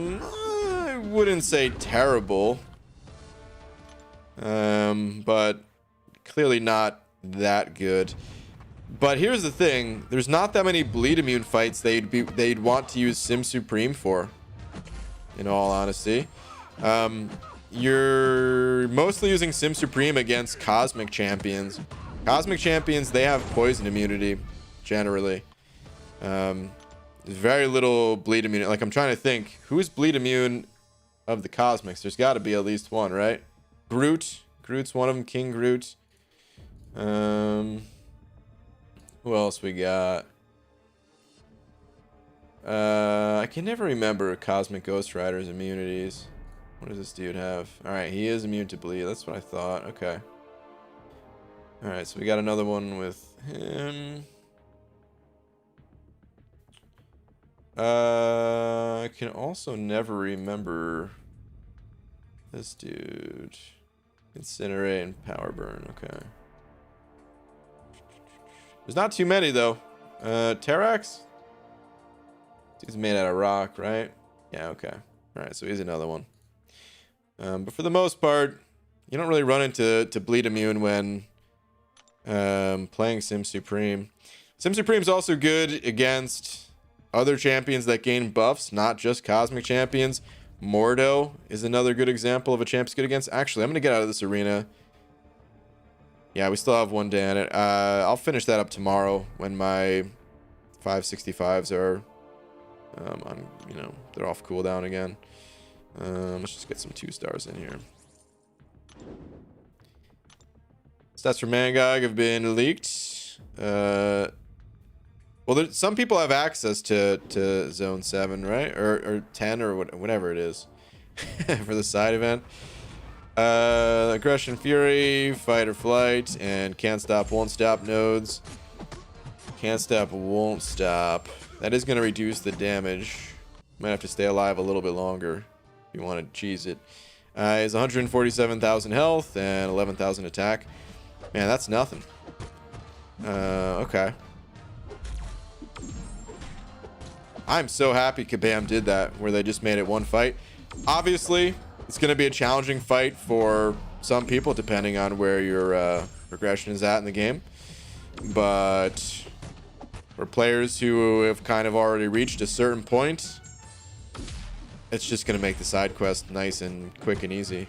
wouldn't say terrible. But clearly not that good. But here's the thing: there's not that many bleed immune fights they'd want to use Sim Supreme for. In all honesty, you're mostly using Sim Supreme against Cosmic Champions. Cosmic Champions, they have poison immunity generally. There's very little bleed immune. Like, I'm trying to think, who's bleed immune of the Cosmics? There's got to be at least one, right? Groot's one of them. King Groot. Who else we got? I can never remember Cosmic Ghost Rider's immunities. What does this dude have? Alright, he is immune to bleed. That's what I thought. Okay. Alright, so we got another one with him. I can also never remember this dude. Incinerate and Power Burn. Okay. There's not too many, though. Terrax? He's made out of rock, right? Yeah, okay. Alright, so he's another one. But for the most part, you don't really run into bleed immune when playing Sim Supreme. Sim Supreme's also good against other champions that gain buffs, not just Cosmic Champions. Mordo is another good example of a champ it's good against. Actually, I'm going to get out of this arena. Yeah, we still have one day in it. I'll finish that up tomorrow when my 565s are on, you know, they're off cooldown again. Let's just get some 2 stars in here. Stats for Mangog have been leaked. Well, some people have access to Zone 7, right? Or 10 or whatever it is for the side event. Aggression, Fury, Fight or Flight, and Can't Stop, Won't Stop nodes. Can't Stop, Won't Stop. That is going to reduce the damage. Might have to stay alive a little bit longer if you want to cheese it. Is 147,000 health and 11,000 attack. Man, that's nothing. Okay. I'm so happy Kabam did that, where they just made it one fight. Obviously, it's going to be a challenging fight for some people, depending on where your progression is at in the game. But for players who have kind of already reached a certain point, it's just going to make the side quest nice and quick and easy.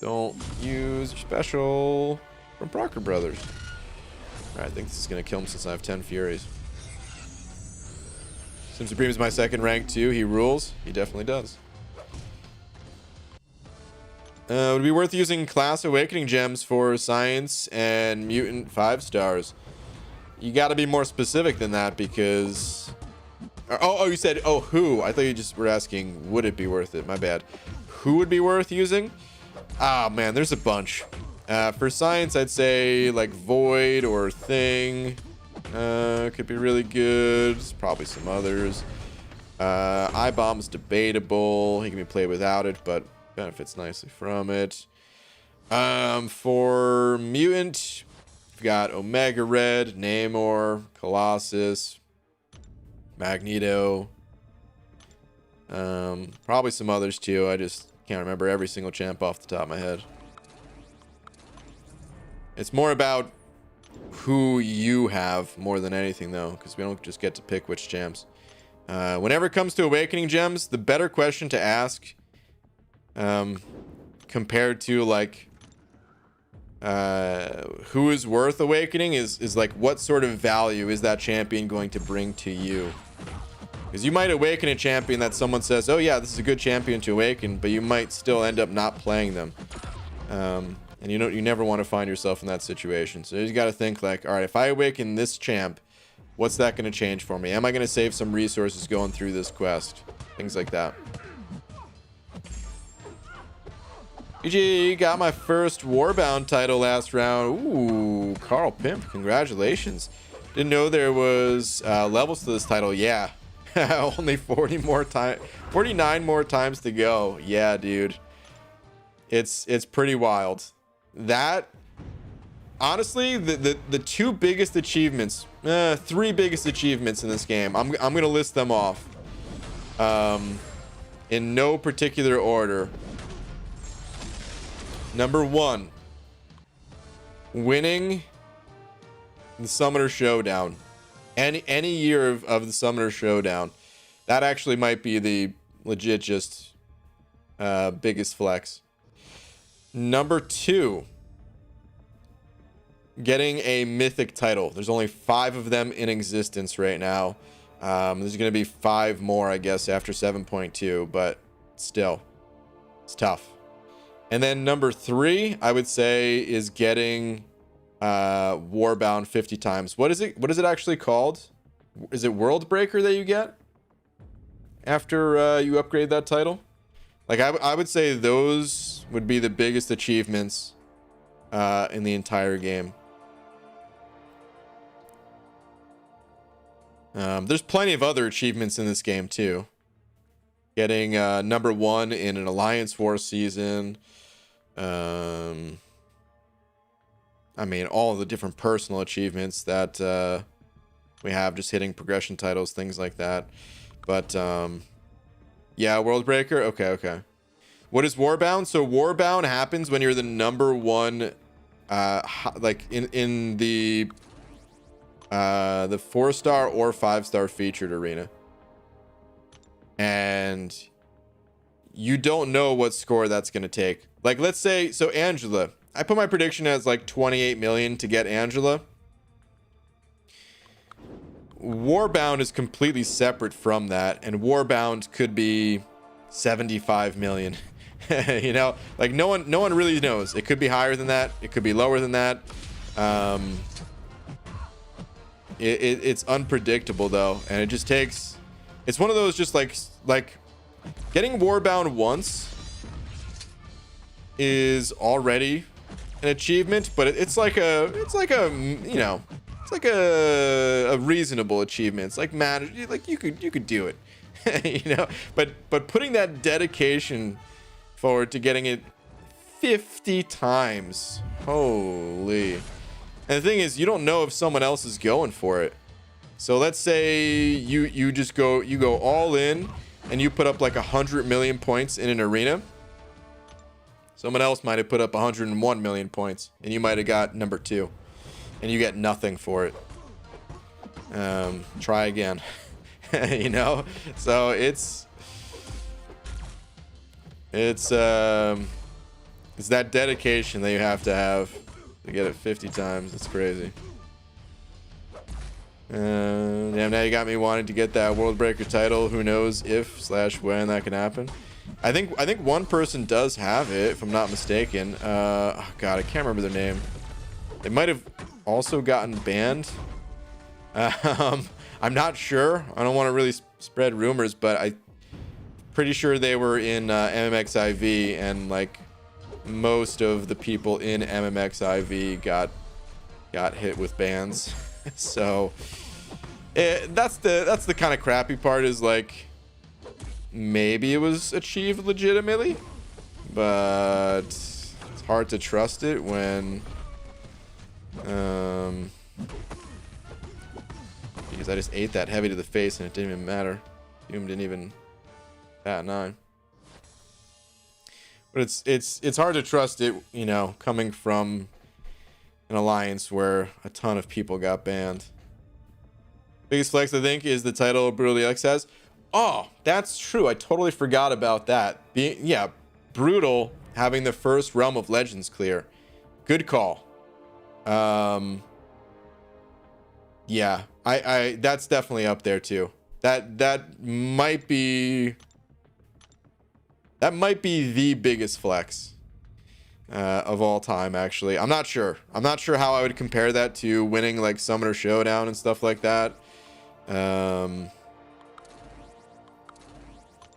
Don't use your special from Brocker Brothers. Alright, I think this is going to kill him since I have 10 Furies. Sim Supreme is my second rank too. He rules. He definitely does. Would it be worth using Class Awakening Gems for Science and Mutant 5 stars? You got to be more specific than that because... Oh, you said, oh, who? I thought you just were asking, would it be worth it? My bad. Who would be worth using? Ah, man, there's a bunch. For Science, I'd say like Void or Thing. Could be really good. There's probably some others. I-Bomb's debatable. He can be played without it, but benefits nicely from it. For Mutant, we've got Omega Red, Namor, Colossus, Magneto. Probably some others too. I just can't remember every single champ off the top of my head. It's more about who you have more than anything, though, because we don't just get to pick which champs. Whenever it comes to Awakening Gems, the better question to ask, compared to like who is worth awakening, is like what sort of value is that champion going to bring to you? Because you might awaken a champion that someone says, oh yeah, this is a good champion to awaken, but you might still end up not playing them. And you never want to find yourself in that situation. So you got to think like, all right, if I awaken this champ, what's that going to change for me? Am I going to save some resources going through this quest? Things like that. GG, got my first Warbound title last round. Ooh, Carl Pimp, congratulations. Didn't know there was levels to this title. Yeah, only 49 more times to go. Yeah, dude, it's pretty wild. That, honestly, the two biggest achievements, three biggest achievements in this game, I'm gonna list them off in no particular order. Number 1, winning The Summoner Showdown. Any year of the Summoner Showdown. That actually might be the legit just biggest flex. Number 2. Getting a mythic title. There's only 5 of them in existence right now. There's going to be 5 more, I guess, after 7.2, but still, it's tough. And then number 3, I would say, is getting Warbound 50 times. What is it? What is it actually called? Is it World Breaker that you get after you upgrade that title? Like, I would say those would be the biggest achievements in the entire game. There's plenty of other achievements in this game too. Getting number 1 in an Alliance War season. I mean, all of the different personal achievements that we have, just hitting progression titles, things like that. But yeah, World Breaker. Okay. What is Warbound? So Warbound happens when you're the number 1, like in the 4-star or 5-star featured arena, and you don't know what score that's going to take. Like, let's say, so Angela, I put my prediction as like 28 million to get Angela. Warbound is completely separate from that, and Warbound could be 75 million. You know, like no one really knows. It could be higher than that, it could be lower than that. It's unpredictable though, and it just takes, it's one of those just like getting Warbound once is already an achievement, but it's like a you know, it's like a reasonable achievement. It's like, man, like you could do it. You know, but putting that dedication forward to getting it 50 times, holy. And the thing is, you don't know if someone else is going for it. So let's say you just go all in and you put up like 100 million points in an arena. Someone else might have put up 101 million points, and you might have got number 2, and you get nothing for it. Try again. You know, so it's that dedication that you have to get it 50 times. It's crazy. Damn, now you got me wanting to get that World Breaker title. Who knows if/when that can happen? I think one person does have it, if I'm not mistaken. Oh god, I can't remember their name. They might have also gotten banned. I'm not sure. I don't want to really spread rumors, but I'm pretty sure they were in MMXIV, and like most of the people in MMXIV got hit with bans. So that's the kind of crappy part, is like maybe it was achieved legitimately, but it's hard to trust it when because I just ate that heavy to the face and it didn't even matter. Doom didn't even bat an eye. But it's hard to trust it, you know, coming from an alliance where a ton of people got banned. Biggest flex, I think, is the title Brutally X has. Oh, that's true. I totally forgot about that. Yeah, Brutal having the first Realm of Legends clear. Good call. Yeah, I that's definitely up there too. That might be the biggest flex of all time, actually. I'm not sure how I would compare that to winning like Summoner Showdown and stuff like that.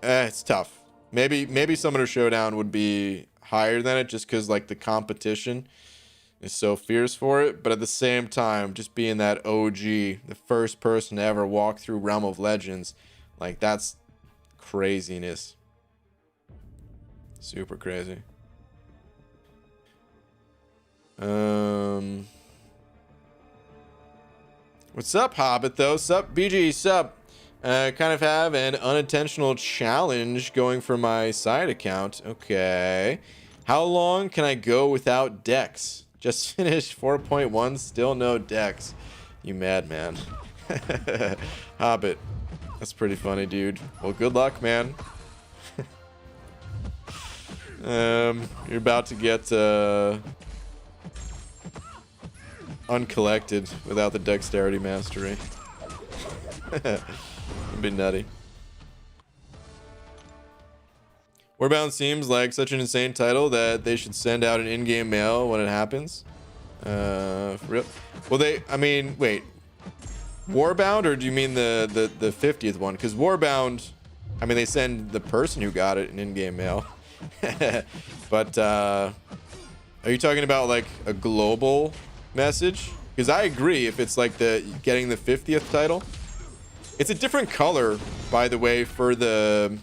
It's tough. Maybe Summoner Showdown would be higher than it, just because like the competition is so fierce for it. But at the same time, just being that OG, the first person to ever walk through Realm of Legends, like that's craziness. Super crazy. What's up, Hobbit, though? Sup, BG, sup? Kind of have an unintentional challenge going for my side account. Okay. How long can I go without decks? Just finished 4.1, still no decks. You madman. Hobbit. That's pretty funny, dude. Well, good luck, man. You're about to get uncollected without the dexterity mastery. It'd be nutty. Warbound seems like such an insane title that they should send out an in-game mail when it happens. For real. Well, I mean, wait. Warbound, or do you mean the 50th one? Because Warbound, I mean, they send the person who got it an in-game mail. But are you talking about like a global message? Because I agree, if it's like getting the 50th title. It's a different color, by the way, for the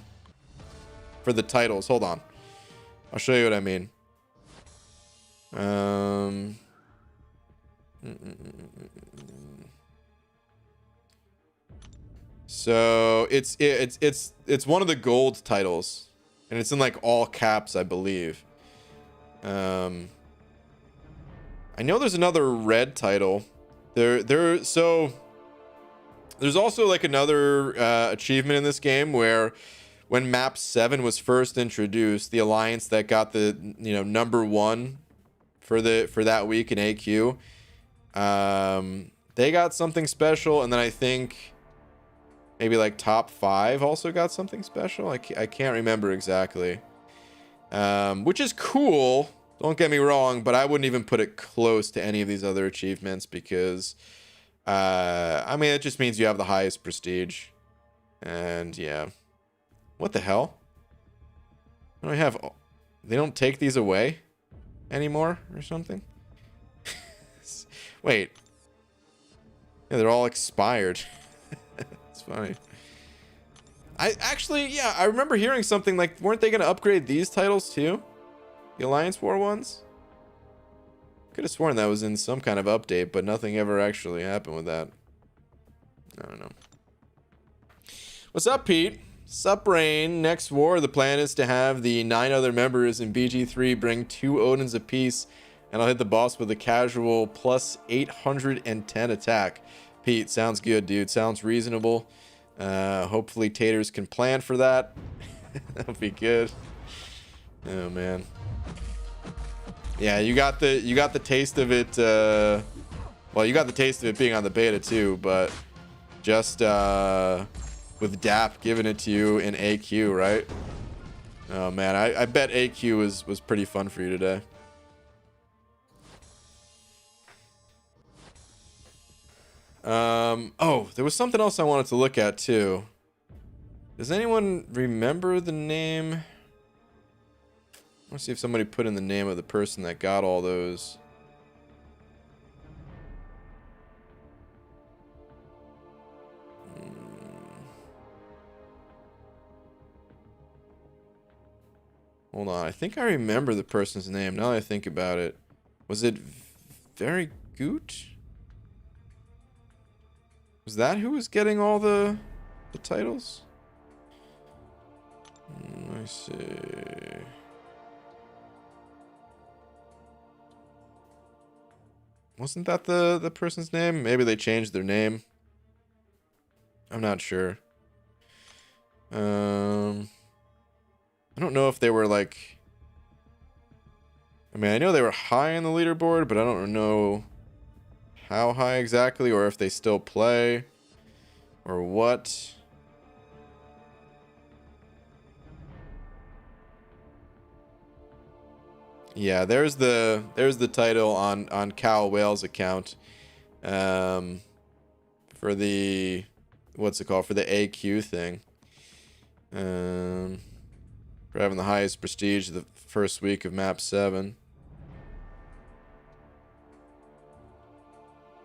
titles. Hold on, I'll show you what I mean. So it's one of the gold titles, and it's in like all caps, I believe. I know there's another red title. So there's also like another achievement in this game where when map 7 was first introduced, the alliance that got the #1 for that week in AQ, they got something special, and then I think maybe like top 5 also got something special. I can't remember exactly. Which is cool, don't get me wrong, but I wouldn't even put it close to any of these other achievements because I mean, it just means you have the highest prestige. And yeah. What the hell? What do I have? They don't take these away anymore or something? Wait. Yeah, they're all expired. It's funny. Yeah, I remember hearing something like, weren't they going to upgrade these titles too? The Alliance War ones? Could have sworn that was in some kind of update, but nothing ever actually happened with that. I don't know. What's up, Pete? Sup, Rain. Next war, the plan is to have the 9 other members in BG3 bring 2 Odins apiece, and I'll hit the boss with a casual plus 810 attack. Pete, sounds good, dude. Sounds reasonable. Hopefully Taters can plan for that. That'll be good. Oh man. Yeah, you got the taste of it. Well, you got the taste of it being on the beta too, but just with DAP giving it to you in AQ, right? Oh man, I bet AQ was pretty fun for you today. Oh, there was something else I wanted to look at too. Does anyone remember the name? I want to see if somebody put in the name of the person that got all those. Hold on, I think I remember the person's name now that I think about it. Was it Very Goot? Was that who was getting all the titles? Let me see. Wasn't that the person's name? Maybe they changed their name. I'm not sure. I don't know if they were like... I mean, I know they were high on the leaderboard, but I don't know how high exactly, or if they still play, or what. Yeah, there's the title on Cal Whale's account, for the, what's it called, for the AQ thing, for having the highest prestige the first week of map 7.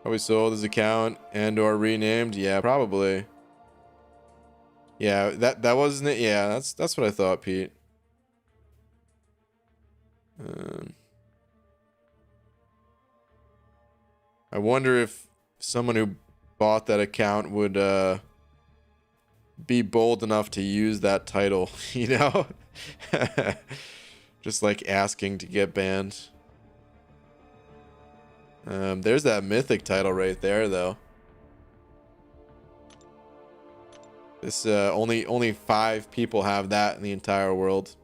Probably sold his account and or renamed. Yeah, probably. Yeah, that wasn't it. Yeah, that's what I thought, Pete. I wonder if someone who bought that account would be bold enough to use that title, you know? Just like asking to get banned. There's that mythic title right there, though. This only 5 people have that in the entire world.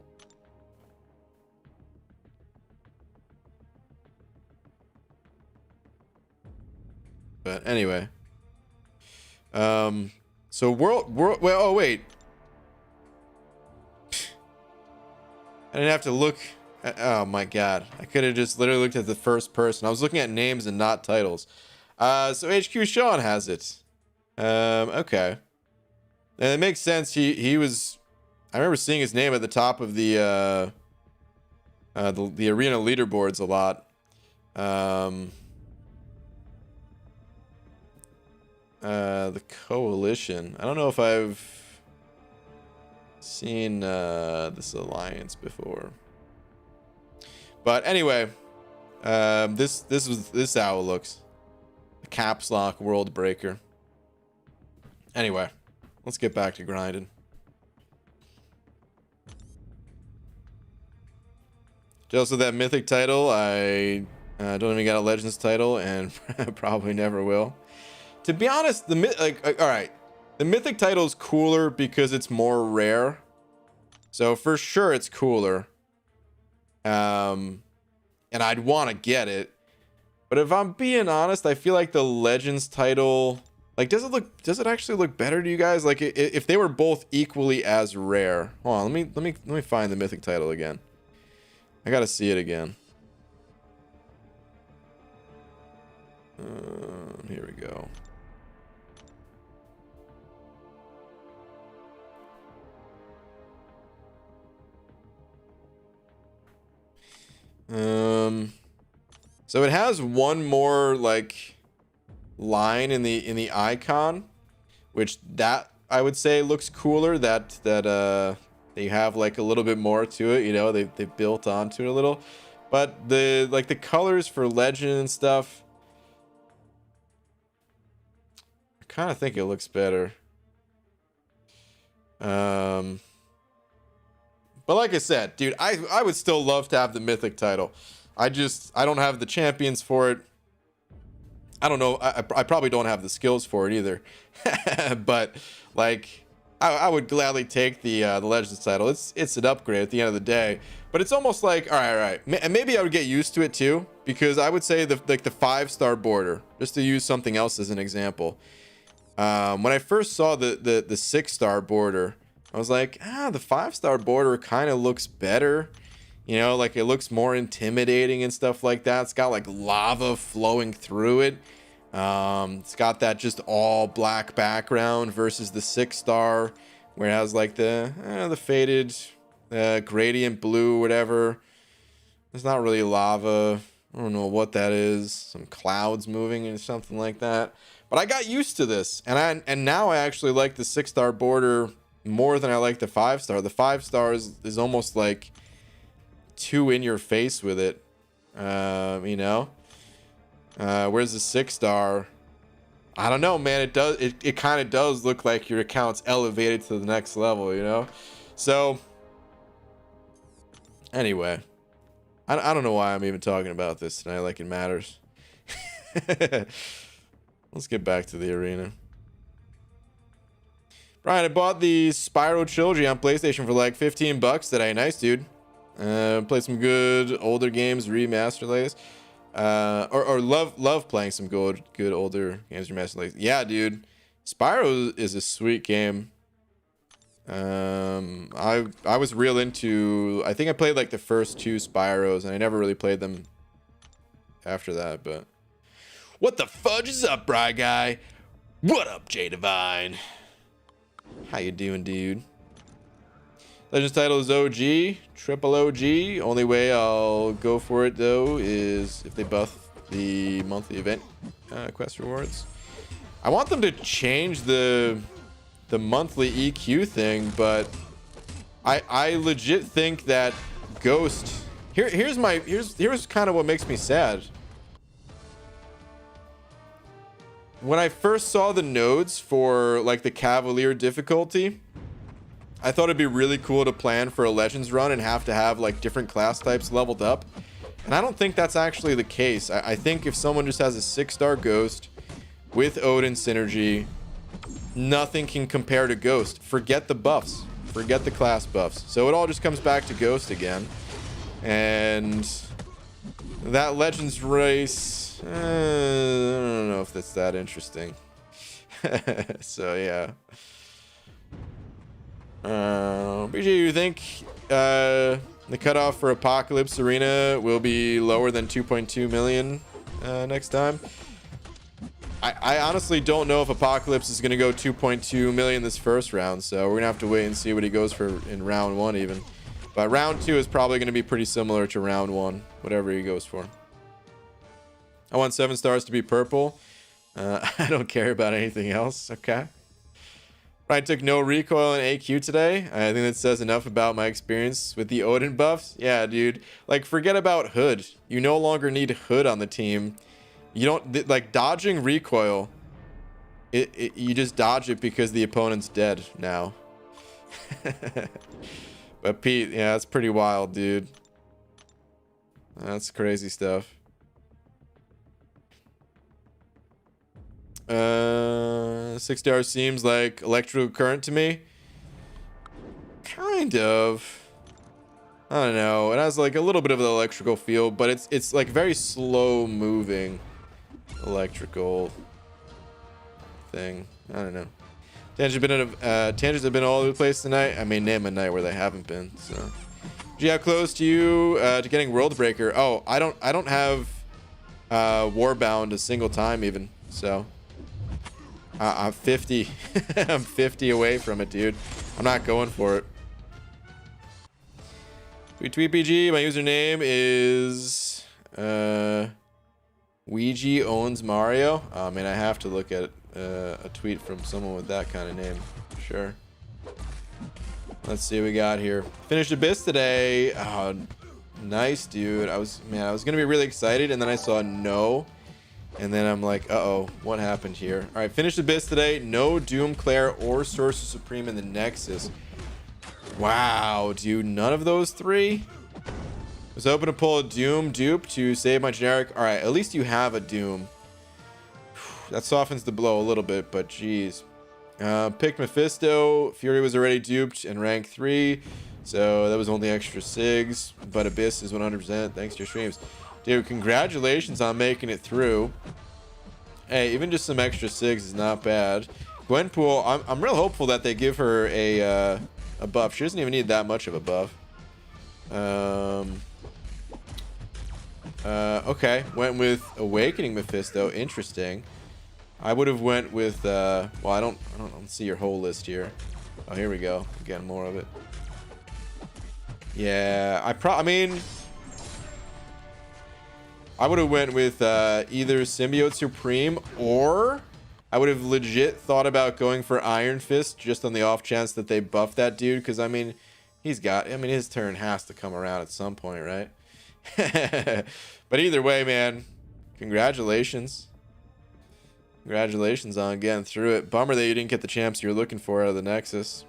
But anyway, so world. Well, oh wait, I didn't have to look. Oh my god, I could have just literally looked at the first person. I was looking at names and not titles. So HQ Sean has it. Okay, and it makes sense. He was. I remember seeing his name at the top of the arena leaderboards a lot. The coalition. I don't know if I've seen this alliance before. But anyway, this is how it looks. The caps lock world breaker. Anyway, let's get back to grinding. Just with that mythic title, I don't even got a legends title, and probably never will. To be honest, all right, the mythic title is cooler because it's more rare, so for sure it's cooler. And I'd want to get it, but if I'm being honest, I feel like the legends title, like, does it actually look better to you guys? Like, if they were both equally as rare. Hold on, let me find the mythic title again. I gotta see it again. Here we go. So it has one more like line in the icon, which that I would say looks cooler. That they have like a little bit more to it, you know, they built onto it a little. But the colors for legend and stuff, I kind of think it looks better. But like I said, dude, I would still love to have the mythic title. I don't have the champions for it. I don't know. I probably don't have the skills for it either. But like, I would gladly take the legends title. It's an upgrade at the end of the day. But it's almost like, all right. And maybe I would get used to it too, because I would say the 5-star border, just to use something else as an example. When I first saw the 6-star border, I was like, the 5-star border kind of looks better. You know, like it looks more intimidating and stuff like that. It's got like lava flowing through it. It's got that just all black background versus the 6-star, where it has like the faded gradient blue, whatever. It's not really lava. I don't know what that is. Some clouds moving or something like that. But I got used to this, and now I actually like the 6-star border more than I like the 5-star. The 5-star is almost like too in your face with it, you know. Whereas the 6-star, I don't know, man. It kind of does look like your account's elevated to the next level, you know. So anyway, I don't know why I'm even talking about this tonight, like it matters. Let's get back to the arena. Brian, I bought the Spyro trilogy on PlayStation for like $15 today. Nice, dude. Played some good older games, remaster latest. Or love playing some good older games remastered latest. Yeah, dude. Spyro is a sweet game. I was real into. I think I played like the first 2 Spyros, and I never really played them after that. But what the fudge is up, Bry Guy? What up, J Divine? How you doing, dude? Legends title is OG, triple OG. Only way I'll go for it though is if they buff the monthly event quest rewards. I want them to change the monthly EQ thing, but I legit think that Ghost. Here's kind of what makes me sad. When I first saw the nodes for like the Cavalier difficulty, I thought it'd be really cool to plan for a Legends run and have to have like different class types leveled up. And I don't think that's actually the case. I think if someone just has a 6-star Ghost with Odin synergy, nothing can compare to Ghost. Forget the buffs. Forget the class buffs. So it all just comes back to Ghost again. And that Legends race, I don't know if that's that interesting. So yeah. BG, you think the cutoff for Apocalypse Arena will be lower than 2.2 million next time? I honestly don't know if Apocalypse is going to go 2.2 million this first round, so we're going to have to wait and see what he goes for in round 1 even. But round 2 is probably going to be pretty similar to round 1, whatever he goes for. I want 7 stars to be purple. I don't care about anything else. Okay. I took no recoil in AQ today. I think that says enough about my experience with the Odin buffs. Yeah, dude. Like, forget about Hood. You no longer need Hood on the team. You don't, like, dodging recoil. You just dodge it because the opponent's dead now. But Pete, yeah, that's pretty wild, dude. That's crazy stuff. 6 stars seems like electrical current to me. Kind of. I don't know. It has like a little bit of an electrical feel, but it's like very slow moving electrical thing. I don't know. Tangents have been all over the place tonight. I mean, name a night where they haven't been. So, gee, how close to you to getting World Breaker? Oh, I don't have Warbound a single time even. So. I'm 50. I'm 50 away from it, dude. I'm not going for it. Tweet PG. My username is Ouija owns Mario. I mean, I have to look at a tweet from someone with that kind of name. Sure. Let's see what we got here. Finished Abyss today. Oh, nice, dude. I was gonna be really excited, and then I saw no. And then I'm like, uh-oh, what happened here? All right, finished Abyss today. No Doom Claire or Sorcerer Supreme in the Nexus. Wow, dude, none of those 3? Was hoping to pull a Doom dupe to save my generic. All right, at least you have a Doom. That softens the blow a little bit, but geez. Picked Mephisto. Fury was already duped in rank 3, so that was only extra SIGs. But Abyss is 100% thanks to your streams. Dude, congratulations on making it through. Hey, even just some extra SIGs is not bad. Gwenpool, I'm real hopeful that they give her a buff. She doesn't even need that much of a buff. Okay, went with Awakening Mephisto. Interesting. I would have went with well, I don't see your whole list here. Oh, here we go. Again, more of it. Yeah, I mean, I would have went with either Symbiote Supreme, or I would have legit thought about going for Iron Fist just on the off chance that they buff that dude. Because, I mean, his turn has to come around at some point, right? But either way, man, congratulations. Congratulations on getting through it. Bummer that you didn't get the champs you were looking for out of the Nexus.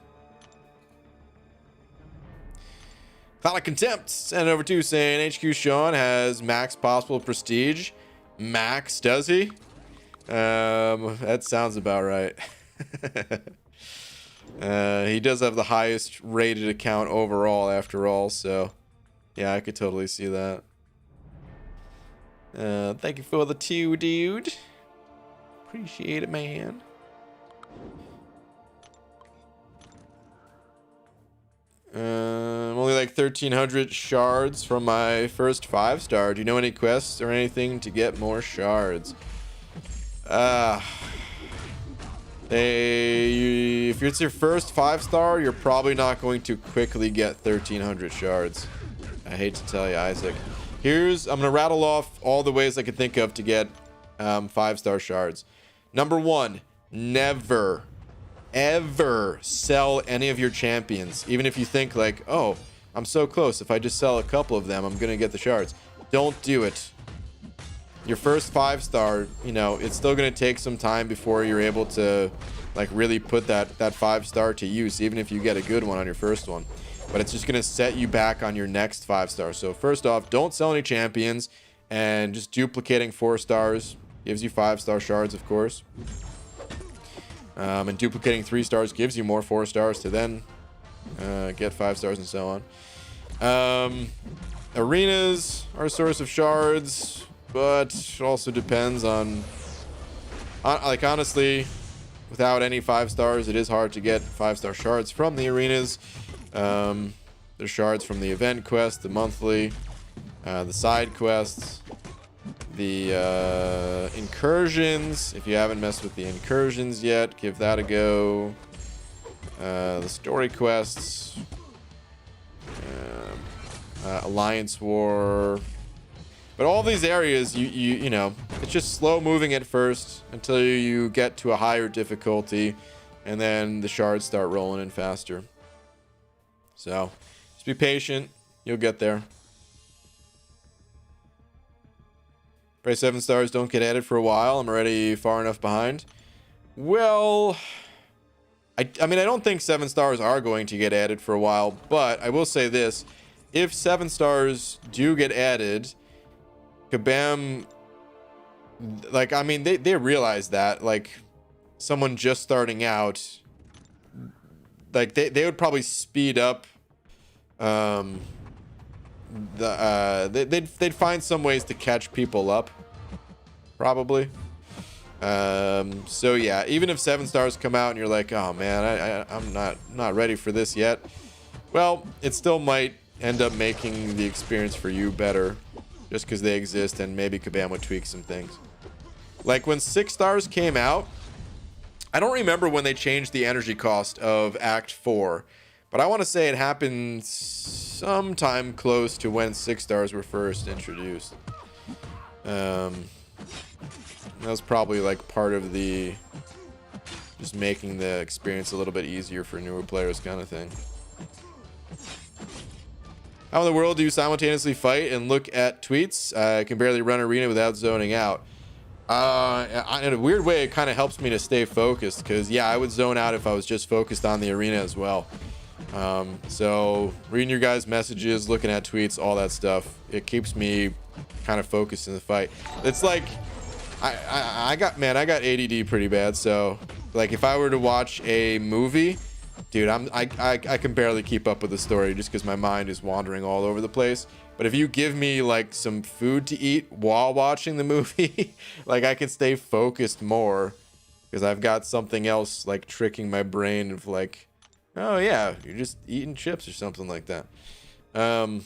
Cloud of Contempt sent over to saying HQ Sean has max possible prestige. Max, does he? That sounds about right. He does have the highest rated account overall after all, so yeah, I could totally see that. Thank you for the 2, dude. Appreciate it, man. Only like 1,300 shards from my first 5-star. Do you know any quests or anything to get more shards? If it's your first 5-star, you're probably not going to quickly get 1,300 shards. I hate to tell you, Isaac. I'm gonna rattle off all the ways I can think of to get 5-star shards. Number 1, never ever sell any of your champions, even if you think like, oh, I'm so close, if I just sell a couple of them I'm gonna get the shards. Don't do it. Your first 5-star, you know, it's still gonna take some time before you're able to like really put that 5-star to use, even if you get a good one on your first one. but it's just going to set you back on your next 5 stars. So first off, don't sell any champions, and just duplicating 4 stars gives you 5-star shards, of course. And duplicating 3 stars gives you more 4 stars to then get 5 stars and so on. Arenas are a source of shards, but it also depends on like, honestly, without any 5 stars, it is hard to get 5-star shards from the arenas. There's shards from the event quest, the monthly, the side quests, the incursions. If you haven't messed with the incursions yet, give that a go. The story quests, Alliance War. But all these areas, you know, it's just slow moving at first until you get to a higher difficulty, and then the shards start rolling in faster. So just be patient, you'll get there. Pray 7 stars don't get added for a while. I'm already far enough behind. Well, I mean, I don't think 7 stars are going to get added for a while, but I will say this. If 7 stars do get added, Kabam, like, I mean, they realize that, like, someone just starting out, like, they would probably speed up, they'd find some ways to catch people up, probably. So yeah, even if 7 stars come out and you're like, oh man, I'm not ready for this yet, well, it still might end up making the experience for you better, just because they exist, and maybe Kabam would tweak some things. Like when 6 stars came out, I don't remember when they changed the energy cost of Act 4, but I want to say it happened sometime close to when 6 stars were first introduced. That was probably like part of the just making the experience a little bit easier for newer players kind of thing. How in the world do you simultaneously fight and look at tweets? I can barely run arena without zoning out. In a weird way, it kind of helps me to stay focused, because yeah, I would zone out if I was just focused on the arena as well. So reading your guys' messages, looking at tweets, all that stuff, it keeps me kind of focused in the fight. It's like I got ADD pretty bad, so like if I were to watch a movie, dude, I can barely keep up with the story just because my mind is wandering all over the place. But if you give me like some food to eat while watching the movie, like I can stay focused more because I've got something else like tricking my brain of like, oh yeah, you're just eating chips or something like that. But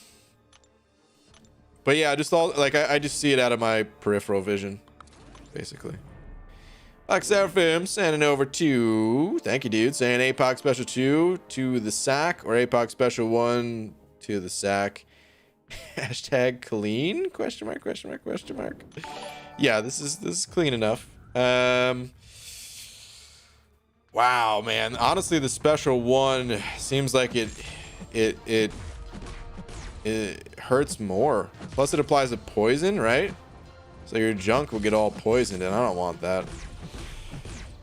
yeah, just all like I just see it out of my peripheral vision, basically. Like Seraphim sending over to, thank you, dude, saying APOC Special 2 to the sack, or APOC Special 1 to the sack. Hashtag clean? Question mark, question mark, question mark. Yeah, this is clean enough. Wow, man. Honestly, the Special 1 seems like it hurts more. Plus it applies a poison, right? So your junk will get all poisoned, and I don't want that.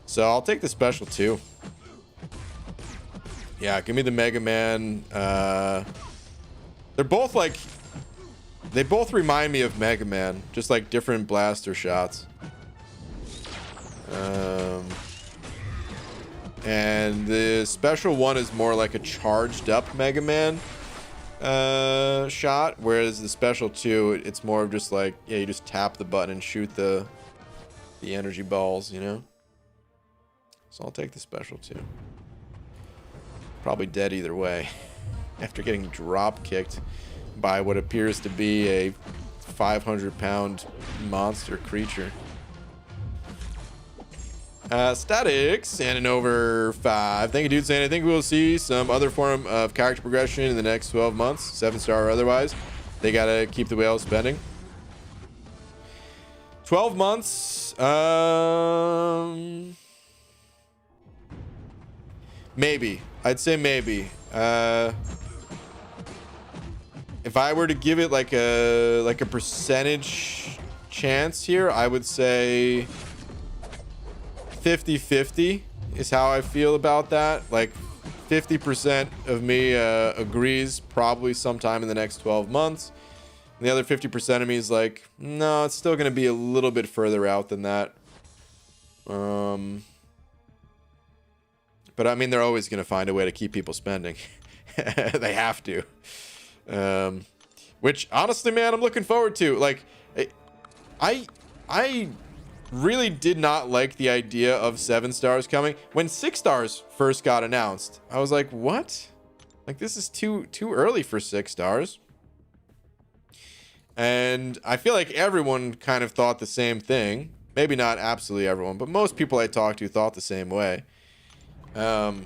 So I'll take the Special 2. Yeah, give me the Mega Man. They're both like, they both remind me of Mega Man, just like different blaster shots. And the Special 1 is more like a charged up Mega Man shot, whereas the Special 2, it's more of just like, yeah, you just tap the button and shoot the energy balls, you know? So I'll take the Special 2. Probably dead either way. After getting drop kicked by what appears to be a 500-pound monster creature. Static, sanding over 5. Thank you, dude. Saying I think we will see some other form of character progression in the next 12 months, 7-star or otherwise. They gotta keep the whale spending. 12 months. Maybe. I'd say maybe. If I were to give it like a percentage chance here, I would say 50-50 is how I feel about that. Like 50% of me agrees probably sometime in the next 12 months. And the other 50% of me is like, no, it's still going to be a little bit further out than that. But I mean, they're always going to find a way to keep people spending. They have to. Which honestly, man, I'm looking forward to. Like, I really did not like the idea of 7 stars coming. When 6 stars first got announced, I was like, what? Like, this is too early for 6 stars. And I feel like everyone kind of thought the same thing. Maybe not absolutely everyone, but most people I talked to thought the same way. And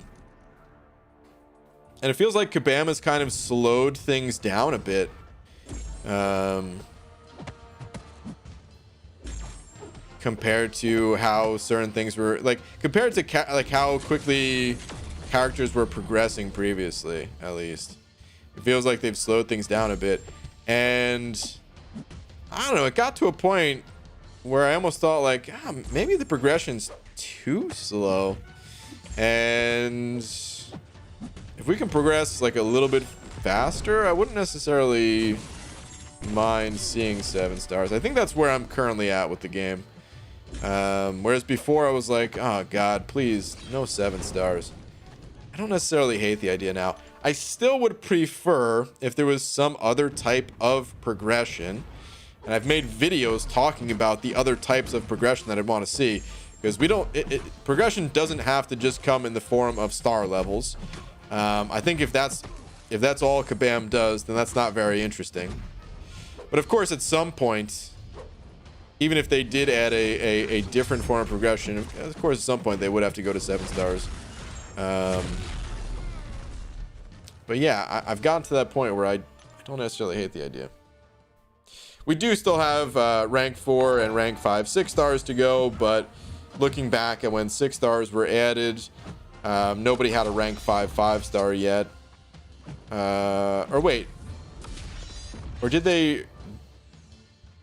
it feels like Kabam has kind of slowed things down a bit. Compared to how certain things were, like, compared to like how quickly characters were progressing previously, at least. It feels like they've slowed things down a bit. And I don't know, it got to a point where I almost thought, like, maybe the progression's too slow. And if we can progress like a little bit faster, I wouldn't necessarily mind seeing 7 stars. I think that's where I'm currently at with the game. Whereas before I was like, oh god, please, no 7 stars. I don't necessarily hate the idea now. I still would prefer if there was some other type of progression. And I've made videos talking about the other types of progression that I'd want to see. Because we don't, progression doesn't have to just come in the form of star levels. I think if that's all Kabam does, then that's not very interesting. But of course, at some point, even if they did add a different form of progression, of course, at some point they would have to go to 7 stars. But yeah, I've gotten to that point where I don't necessarily hate the idea. We do still have rank 4 and rank 5 6 stars to go, but looking back at when 6 stars were added, nobody had a rank 5 5-star yet. Or wait, or did they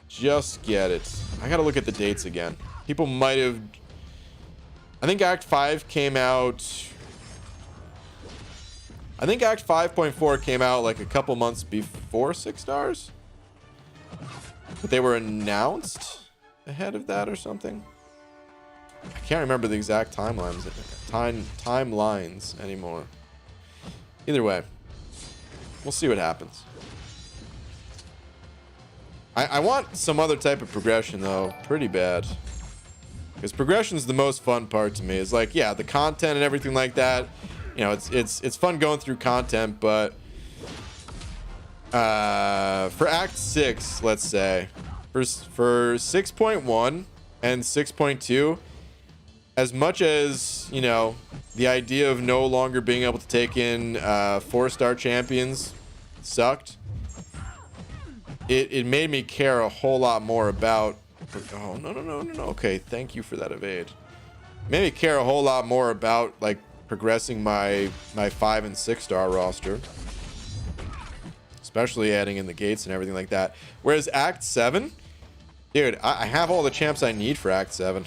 just get it? I gotta look at the dates again. People might have, I think Act 5 came out, I think Act 5.4 came out like a couple months before 6 stars, but they were announced ahead of that or something. I can't remember the exact timelines anymore. Either way, we'll see what happens. I want some other type of progression though, pretty bad. Because progression is the most fun part to me. It's like, yeah, the content and everything like that. You know, it's fun going through content, but for Act 6, let's say, for 6.1 and 6.2, as much as, you know, the idea of no longer being able to take in 4-star champions sucked, it made me care a whole lot more about, oh no, okay, thank you for that evade. It made me care a whole lot more about like progressing my 5 and 6-star roster, especially adding in the gates and everything like that. Whereas Act 7, dude, I have all the champs I need for Act 7.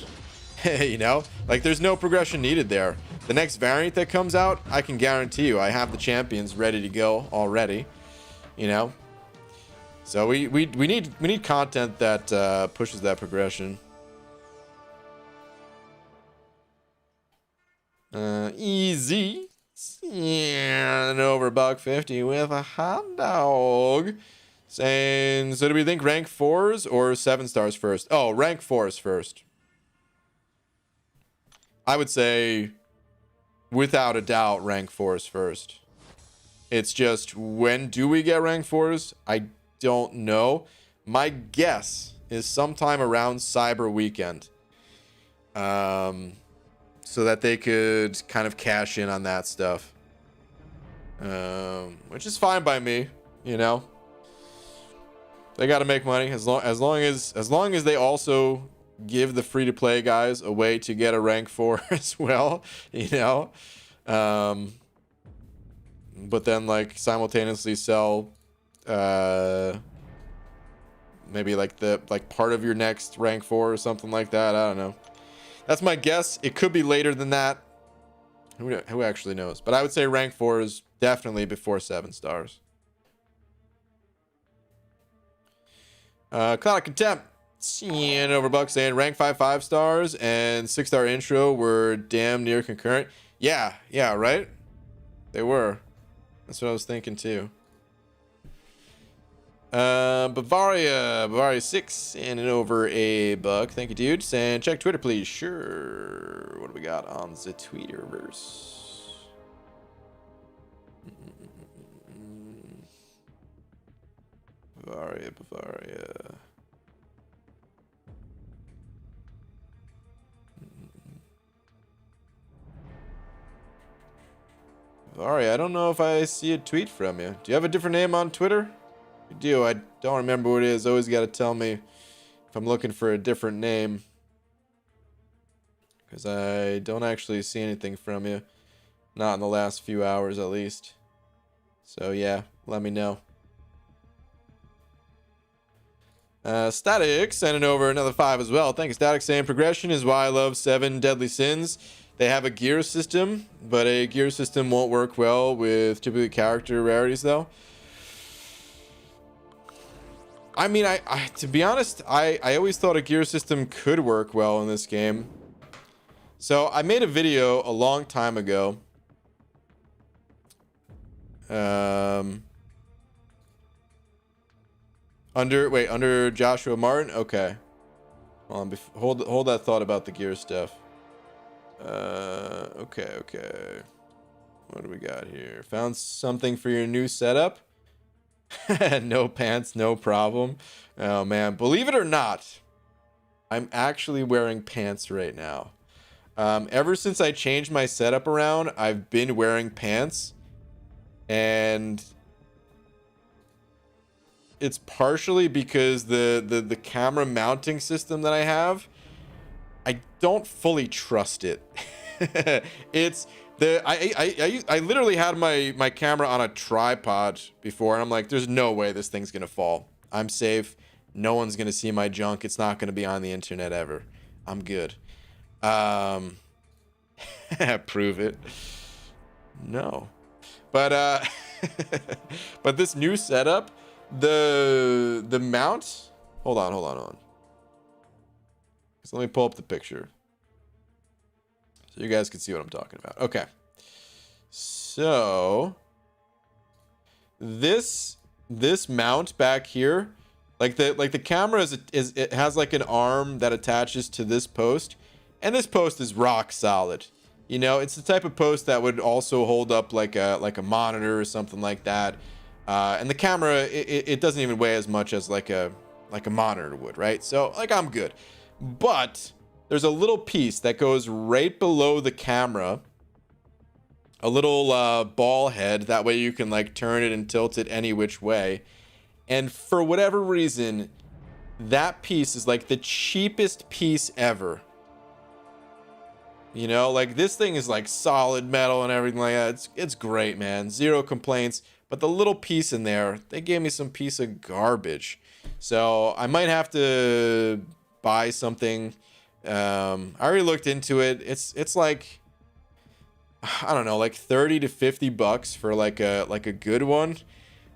You know, like there's no progression needed there. The next variant that comes out, I can guarantee you I have the champions ready to go already, you know. So we need content that pushes that progression. Easy. Yeah, and over $1.50 with a hot dog. Saying, so do we think rank 4s or 7 stars first? Oh, rank 4s first. I would say, without a doubt, rank 4s first. It's just, when do we get rank 4s? I don't know. My guess is sometime around Cyber Weekend. So that they could kind of cash in on that stuff. Which is fine by me, you know. They got to make money as long as they also give the free-to-play guys a way to get a rank 4 as well, you know. But then like simultaneously sell maybe like part of your next rank 4 or something like that. I don't know. That's my guess. It could be later than that. Who actually knows? But I would say rank 4 is definitely before 7 stars. Cloud of Contempt. Seeing Overbuck saying rank 5 stars and 6-star intro were damn near concurrent. Yeah, right? They were. That's what I was thinking too. Bavaria 6 and over a buck. Thank you, dudes. And check Twitter, please. Sure. What do we got on the Twitterverse? Bavaria. Bavaria, I don't know if I see a tweet from you. Do you have a different name on Twitter? You do. I don't remember what it is. Always got to tell me if I'm looking for a different name, because I don't actually see anything from you. Not in the last few hours, at least. So yeah, let me know. Static sending over another 5 as well. Thank you, Static, saying progression is why I love 7 Deadly Sins. They have a gear system, but a gear system won't work well with typically character rarities, though. I mean, I to be honest, I always thought a gear system could work well in this game. So I made a video a long time ago. Under Joshua Martin. Okay, hold that thought about the gear stuff. Okay. What do we got here? Found something for your new setup. No pants, no problem. Oh man, believe it or not, I'm actually wearing pants right now. Ever since I changed my setup around, I've been wearing pants, and it's partially because the camera mounting system that I have, I don't fully trust it. It's I literally had my camera on a tripod before, and I'm like, there's no way this thing's gonna fall. I'm safe. No one's gonna see my junk. It's not gonna be on the internet ever. I'm good. Prove it. No. But but this new setup, the mount. Hold on. So let me pull up the picture so you guys can see what I'm talking about. Okay. So this mount back here, like the camera is it has like an arm that attaches to this post, and this post is rock solid. You know, it's the type of post that would also hold up like a monitor or something like that. And the camera, it doesn't even weigh as much as like a monitor would, right? So like I'm good. But there's a little piece that goes right below the camera, a little ball head, that way you can like turn it and tilt it any which way. And for whatever reason, that piece is like the cheapest piece ever. You know, like this thing is like solid metal and everything like that. It's great, man. Zero complaints. But the little piece in there, they gave me some piece of garbage. So I might have to buy something. I already looked into it. It's like, I don't know, like 30 to 50 bucks for like a good one,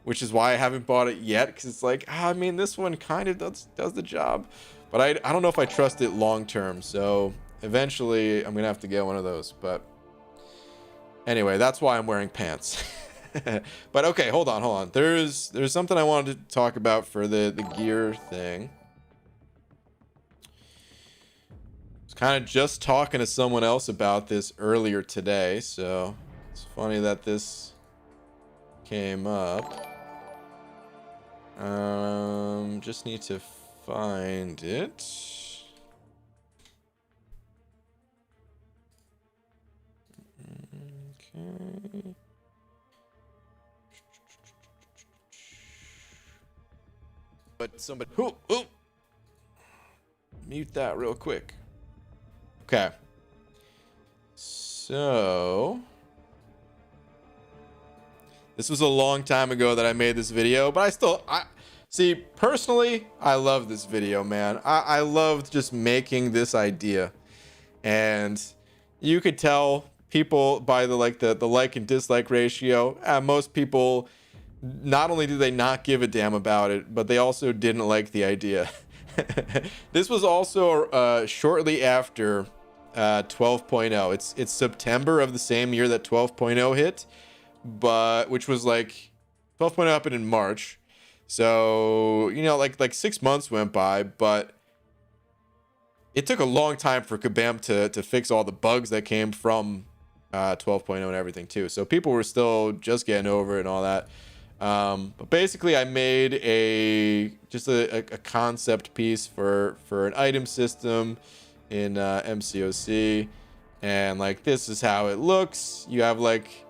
which is why I haven't bought it yet, because it's like, I mean, this one kind of does the job, but I don't know if I trust it long term. So eventually I'm gonna have to get one of those. But anyway, that's why I'm wearing pants. But okay, hold on. There's something I wanted to talk about for the gear thing. I was kind of just talking to someone else about this earlier today, so it's funny that this came up. Just need to find it. Okay. But somebody, mute that real quick. Okay. So this was a long time ago that I made this video, but I see, personally, I love this video, man. I loved just making this idea, and you could tell people by the like and dislike ratio. Most people, not only did they not give a damn about it, but they also didn't like the idea. This was also shortly after 12.0. It's September of the same year that 12.0 hit, but which was like 12.0 happened in March. So, you know, like 6 months went by, but it took a long time for Kabam to fix all the bugs that came from 12.0 and everything too. So people were still just getting over it and all that. But basically I made just a concept piece for an item system in MCOC, and like this is how it looks. You have like,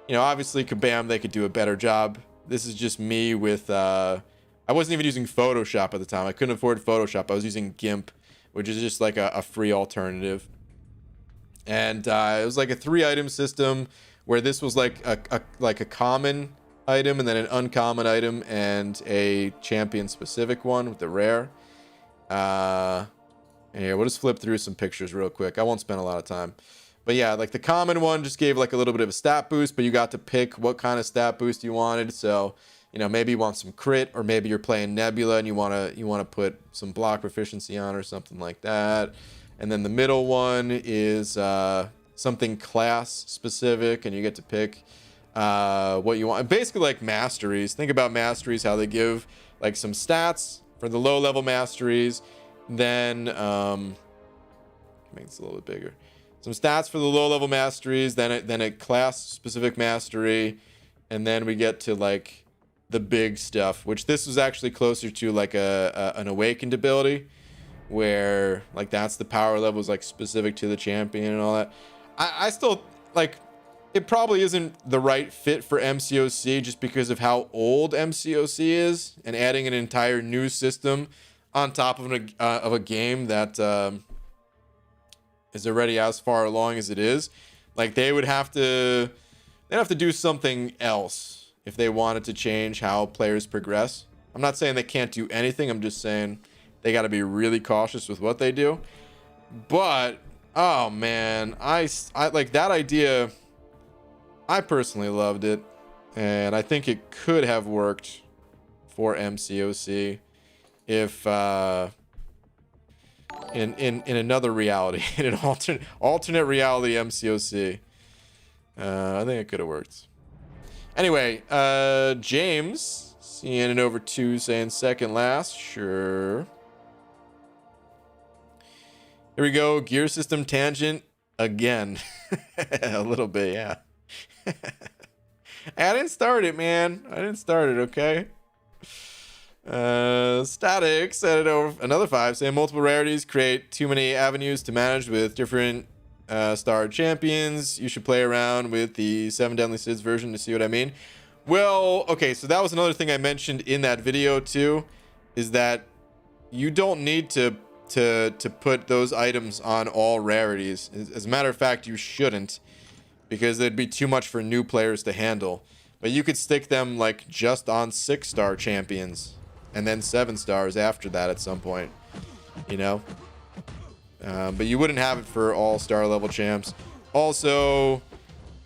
you know, obviously Kabam, they could do a better job. This is just me with I wasn't even using Photoshop at the time. I couldn't afford Photoshop. I was using GIMP, which is just like a free alternative. And it was like a 3-item system where this was like a common item, and then an uncommon item, and a champion specific one with the rare. Here, we'll just flip through some pictures real quick. I won't spend a lot of time. But yeah, like the common one just gave like a little bit of a stat boost, but you got to pick what kind of stat boost you wanted. So, you know, maybe you want some crit, or maybe you're playing Nebula and you want to put some block proficiency on or something like that. And then the middle one is something class specific, and you get to pick what you want. Basically like masteries. Think about masteries, how they give like some stats for the low level masteries, then make this a little bit bigger. Some stats for the low level masteries, then a class specific mastery, and then we get to like the big stuff, which this was actually closer to like an awakened ability, where like that's the power levels like specific to the champion and all that. I still like, it probably isn't the right fit for MCOC just because of how old MCOC is, and adding an entire new system on top of a game that is already as far along as it is. Like they'd have to do something else if they wanted to change how players progress. I'm not saying they can't do anything. I'm just saying they got to be really cautious with what they do. But oh man, I like that idea. I personally loved it, and I think it could have worked for MCOC if in another reality, in an alternate reality MCOC. I think it could have worked. Anyway, James, seeing it over 2, saying second last. Sure. Here we go. Gear system tangent again. A little bit, yeah. I didn't start it, man. I didn't start it, okay? Static said it over another 5, saying multiple rarities create too many avenues to manage with different star champions. You should play around with the 7 Deadly Sids version to see what I mean. Well, okay, so that was another thing I mentioned in that video too, is that you don't need to put those items on all rarities. As a matter of fact, you shouldn't, because it'd be too much for new players to handle. But you could stick them like just on 6-star champions, and then 7 stars after that at some point, you know. But you wouldn't have it for all star level champs. Also,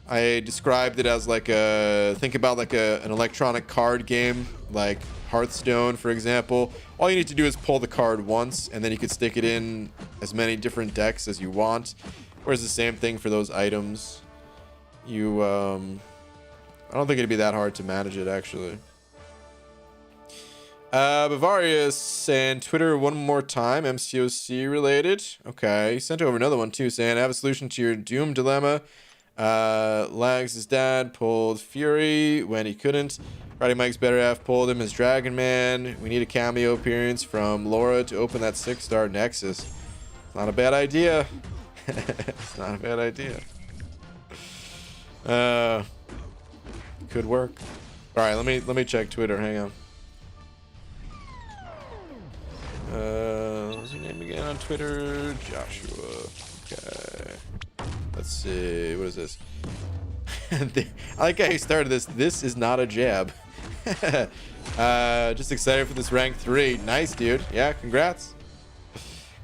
I described it as like think about like an electronic card game, like Hearthstone, for example. All you need to do is pull the card once, and then you could stick it in as many different decks as you want. Whereas the same thing for those items. You, I don't think it'd be that hard to manage it, actually. Bavarius saying Twitter one more time, MCOC related. Okay, he sent over another one too, saying I have a solution to your Doom dilemma. Lags' dad pulled Fury when he couldn't. Friday Mike's better half pulled him as Dragon Man. We need a cameo appearance from Laura to open that 6-star Nexus. It's not a bad idea. It's not a bad idea. Could work. All right, let me check Twitter. Hang on. What's your name again on Twitter? Joshua. Okay. Let's see. What is this? I like how he started this. This is not a jab. Just excited for this rank 3. Nice, dude. Yeah, congrats.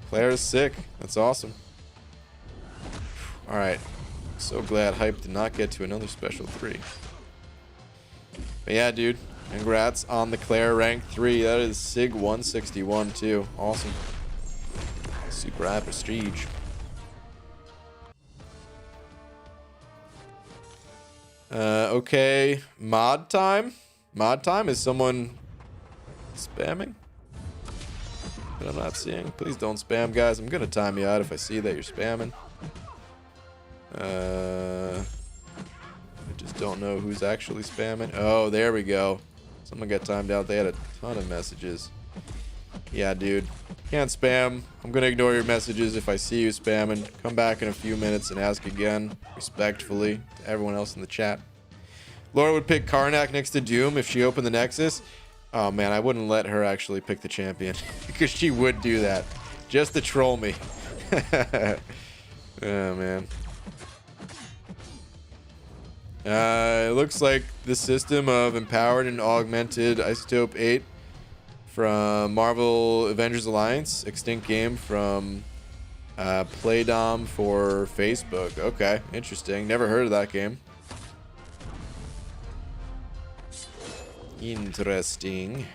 Player is sick. That's awesome. All right. So glad Hype did not get to another special 3. But yeah, dude. Congrats on the Claire rank 3. That is Sig 161 too. Awesome. Super high prestige. Okay. Mod time? Mod time? Is someone spamming? That I'm not seeing. Please don't spam, guys. I'm gonna time you out if I see that you're spamming. I just don't know who's actually spamming. Oh, there we go. Someone got timed out. They had a ton of messages. Yeah, dude. Can't spam. I'm gonna ignore your messages if I see you spamming. Come back in a few minutes and ask again, respectfully, to everyone else in the chat. Laura would pick Karnak next to Doom if she opened the Nexus. Oh, man, I wouldn't let her actually pick the champion. Because she would do that. Just to troll me. Oh, man. It looks like the system of empowered and augmented Isotope 8 from Marvel Avengers Alliance. Extinct game from Playdom for Facebook. Okay, interesting. Never heard of that game. Interesting.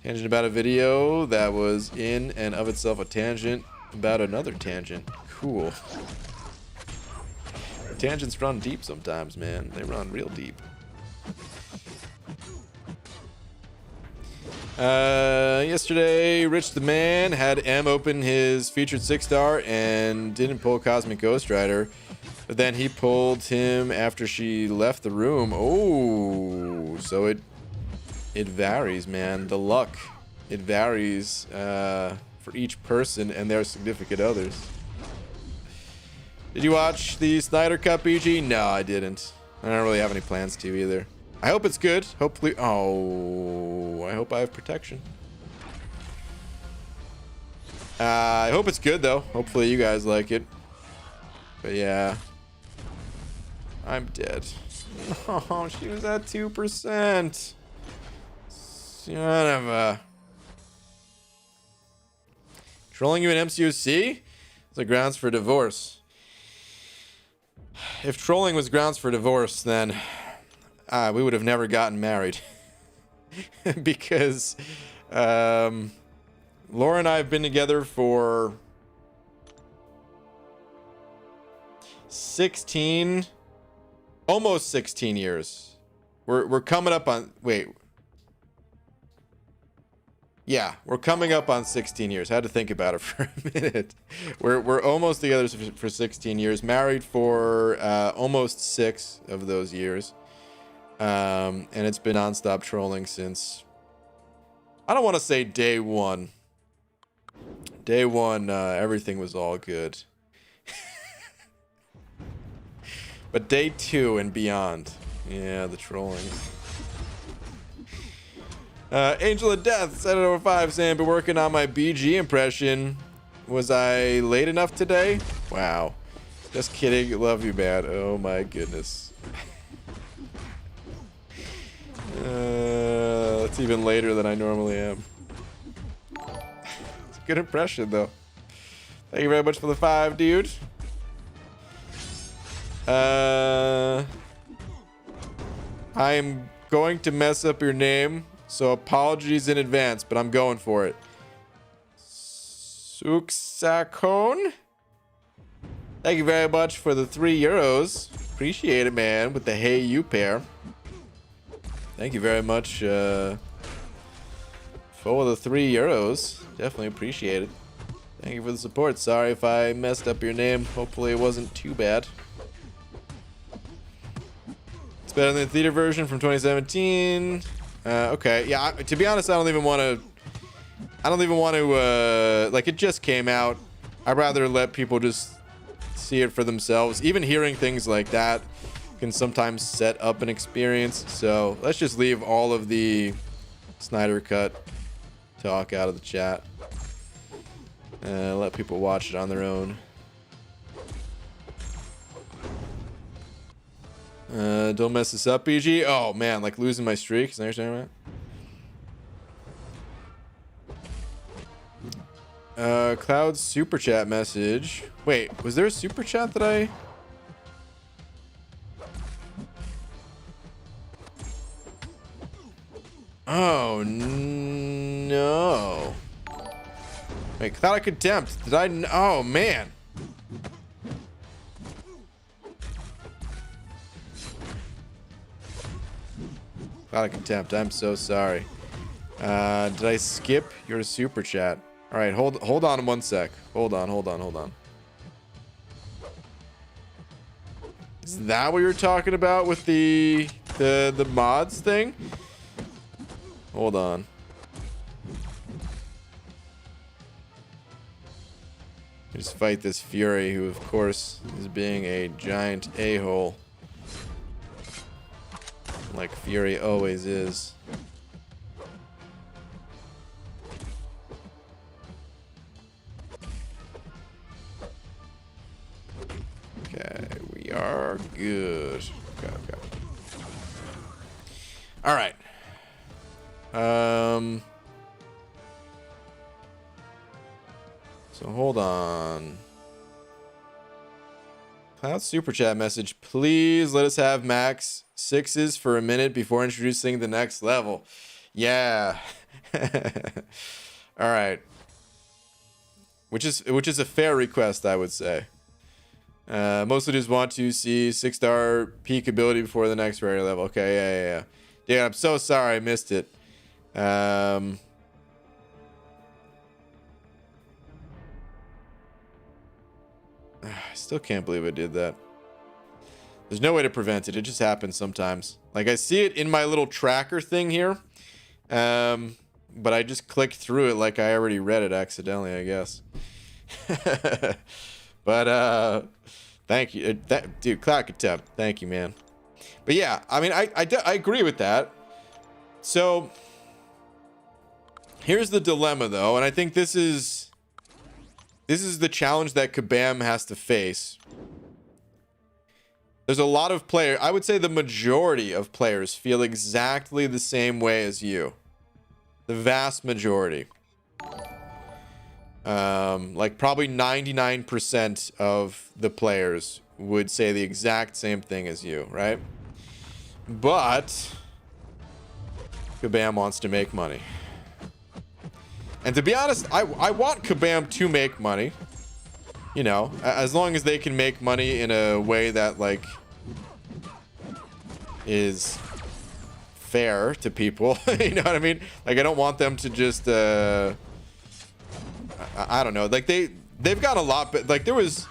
Tangent about a video that was in and of itself a tangent about another tangent. Cool. Tangents run deep sometimes, man. They run real deep. Yesterday, Rich the Man had M open his featured 6-star and didn't pull Cosmic Ghost Rider. But then he pulled him after she left the room. Oh, so it varies, man. The luck, it varies for each person and their significant others. Did you watch the Snyder Cut, BG? No, I didn't. I don't really have any plans to either. I hope it's good. Hopefully. Oh, I hope I have protection. I hope it's good, though. Hopefully you guys like it. But yeah. I'm dead. Oh, she was at 2%. Son of a... Trolling you in MCOC? It's a grounds for divorce. If trolling was grounds for divorce, then we would have never gotten married. Because Laura and I have been together for 16, almost 16 years. We're coming up on, wait. Yeah, we're coming up on 16 years. I had to think about it for a minute. We're almost together for 16 years. Married for almost 6 of those years. And it's been nonstop trolling since, I don't want to say day one. Day one, everything was all good. But day 2 and beyond. Yeah, the trolling. Angel of Death, set it over 5, saying, been working on my BG impression. Was I late enough today? Wow. Just kidding. Love you, man. Oh my goodness. That's even later than I normally am. It's a good impression, though. Thank you very much for the 5, dude. I am going to mess up your name. So apologies in advance, but I'm going for it. Suksakon? Thank you very much for the 3 euros. Appreciate it, man, with the Hey You pair. Thank you very much for the 3 euros. Definitely appreciate it. Thank you for the support. Sorry if I messed up your name. Hopefully it wasn't too bad. It's better than the theater version from 2017. Okay, yeah, to be honest, I don't even want to, like, it just came out. I'd rather let people just see it for themselves. Even hearing things like that can sometimes set up an experience. So let's just leave all of the Snyder Cut talk out of the chat. Let people watch it on their own. Don't mess this up, BG. Oh man, like losing my streak. Is that what you're saying, Cloud's super chat message. Wait, was there a super chat that I... Oh, no. Wait, Cloud of Contempt. Did I... Oh, man. Cloud of Contempt. I'm so sorry. Did I skip your super chat? All right, hold on 1 sec. Hold on. Is that what you're talking about with the mods thing? Hold on. Just fight this Fury, who of course is being a giant a-hole, like Fury always is. Okay, we are good. Okay. All right. So hold on. Cloud super chat message. Please let us have max 6s for a minute before introducing the next level. Yeah. All right. Which is a fair request, I would say. Mostly just want to see 6-star peak ability before the next rare level. Okay, yeah. Dude, I'm so sorry I missed it. I still can't believe I did that. There's no way to prevent it. It just happens sometimes. Like, I see it in my little tracker thing here. But I just clicked through it like I already read it accidentally, I guess. But, thank you. Dude, Cloud Contempt. Thank you, man. But yeah, I mean, I agree with that. So, here's the dilemma, though. And I think this is the challenge that Kabam has to face. There's a lot of players, I would say the majority of players feel exactly the same way as you. The vast majority. Like probably 99% of the players would say the exact same thing as you, right? But Kabam wants to make money. And to be honest, I want Kabam to make money. You know, as long as they can make money in a way that, like, is fair to people. You know what I mean? Like, I don't want them to just, I don't know. Like, they've got a lot, but, like, there was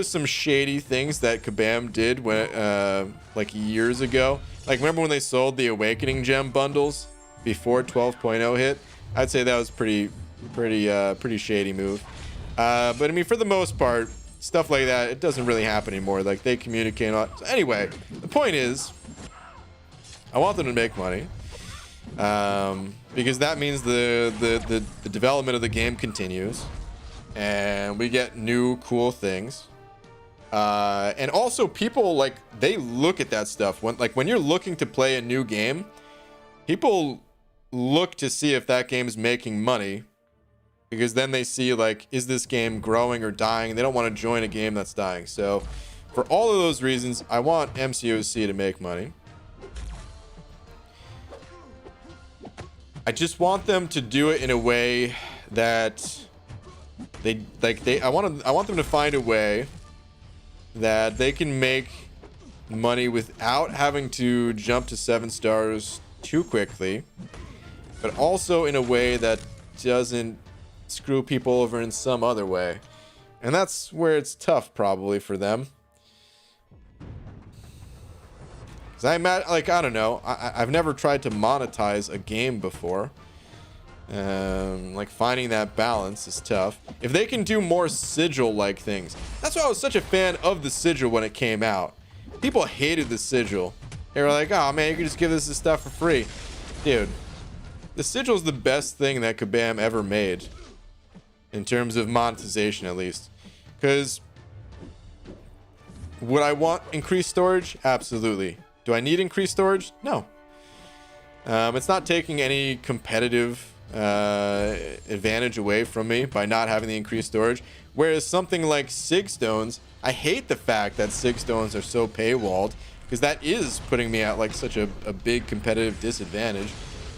some shady things that Kabam did when, like, years ago. Like, remember when they sold the Awakening Gem bundles before 12.0 hit? I'd say that was pretty shady move. But I mean, for the most part, stuff like that, it doesn't really happen anymore. Like, they communicate a lot. So anyway, the point is, I want them to make money, because that means the development of the game continues, and we get new cool things. And also, people, like, they look at that stuff when you're looking to play a new game. People look to see if that game is making money, because then they see, like, is this game growing or dying? They don't want to join a game that's dying. So for all of those reasons, I want MCOC to make money. I just want them to do it in a way that I want them to find a way that they can make money without having to jump to 7 stars too quickly, but also in a way that doesn't screw people over in some other way. And that's where it's tough probably for them. Cause I don't know. I've never tried to monetize a game before. Like, finding that balance is tough. If they can do more sigil-like things. That's why I was such a fan of the sigil when it came out. People hated the sigil. They were like, oh man, you can just give this stuff for free. Dude, the sigil is the best thing that Kabam ever made. In terms of monetization, at least. Because would I want increased storage? Absolutely. Do I need increased storage? No. It's not taking any competitive advantage away from me by not having the increased storage. Whereas something like Sig Stones, I hate the fact that Sig Stones are so paywalled, because that is putting me at like such a big competitive disadvantage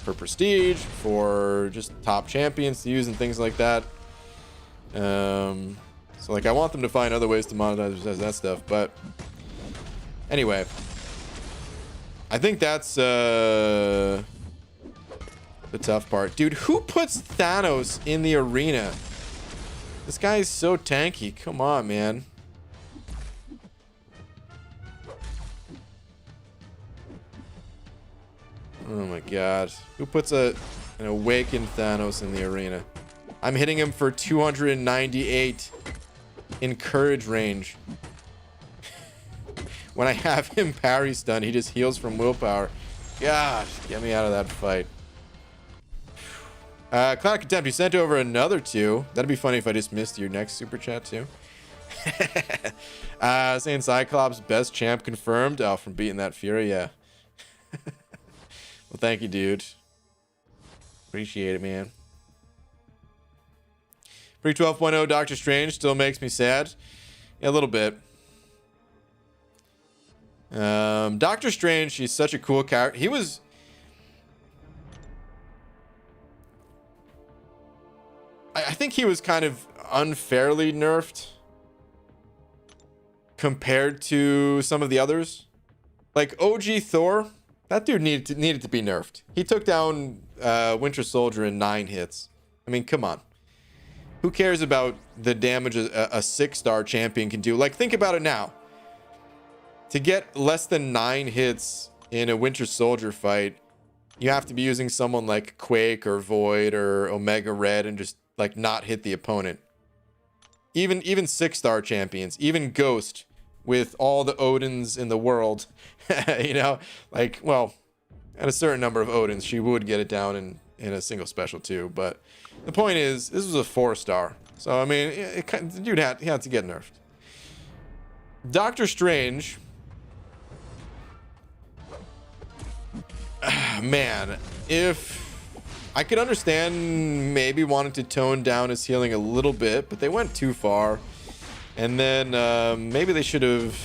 for prestige, for just top champions to use and things like that. So like I want them to find other ways to monetize besides that stuff. But anyway, I think that's the tough part. Dude, who puts Thanos in the arena? This guy is so tanky. Come on, man. Oh my god. Who puts an awakened Thanos in the arena? I'm hitting him for 298 in courage range. When I have him parry stun, he just heals from willpower. Gosh, get me out of that fight. Cloud Contempt, you sent over another 2. That'd be funny if I just missed your next super chat too. Saying Cyclops best champ confirmed. Oh, from beating that Fury, yeah. Well, thank you, dude. Appreciate it, man. Pre 12.0 Doctor Strange still makes me sad. Yeah, a little bit. Doctor Strange, he's such a cool character. He was... I think he was kind of unfairly nerfed compared to some of the others. Like OG Thor, that dude needed to be nerfed. He took down Winter Soldier in 9 hits. I mean, come on. Who cares about the damage a 6-star champion can do? Like, think about it now. To get less than 9 hits in a Winter Soldier fight, you have to be using someone like Quake or Void or Omega Red and just like not hit the opponent. Even 6-star champions, even Ghost with all the Odins in the world, you know, like, well, at a certain number of Odins, she would get it down in a single special too. But the point is, this was a 4-star. So, I mean, the dude had to get nerfed. Doctor Strange, man, if I could understand maybe wanting to tone down his healing a little bit, but they went too far. And then maybe they should have,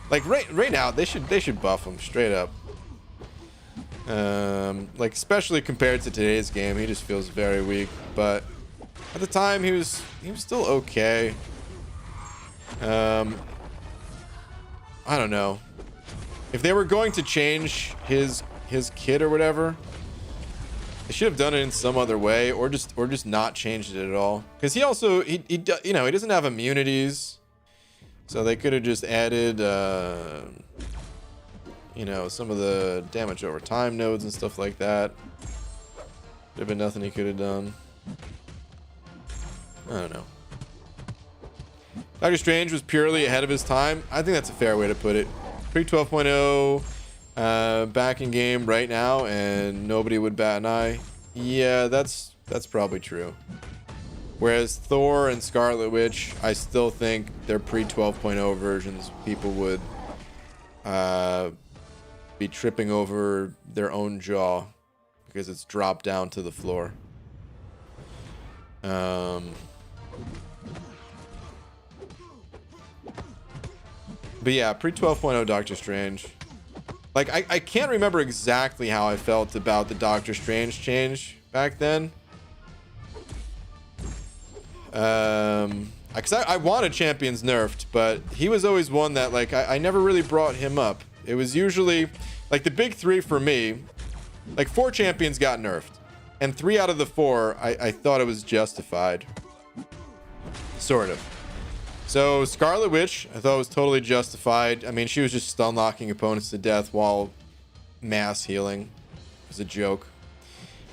like right now, they should buff him straight up. Like especially compared to today's game, he just feels very weak. But at the time, he was still okay. I don't know. If they were going to change his kit or whatever, they should have done it in some other way, or just not changed it at all. Because he also he you know, he doesn't have immunities, so they could have just added you know, some of the damage over time nodes and stuff like that. There'd been nothing he could have done. I don't know. Doctor Strange was purely ahead of his time. I think that's a fair way to put it. Pre 12.0 back in game right now, and nobody would bat an eye. Yeah, that's probably true. Whereas Thor and Scarlet Witch, I still think they're pre 12.0 versions. People would be tripping over their own jaw because it's dropped down to the floor. But yeah, pre 12.0 Doctor Strange. Like, I can't remember exactly how I felt about the Doctor Strange change back then. Because I wanted champions nerfed, but he was always one that, like, I never really brought him up. It was usually, like, the big 3 for me, like, 4 champions got nerfed. And 3 out of the 4, I thought it was justified. Sort of. So Scarlet Witch, I thought was totally justified. I mean, she was just stun locking opponents to death while mass healing. It was a joke.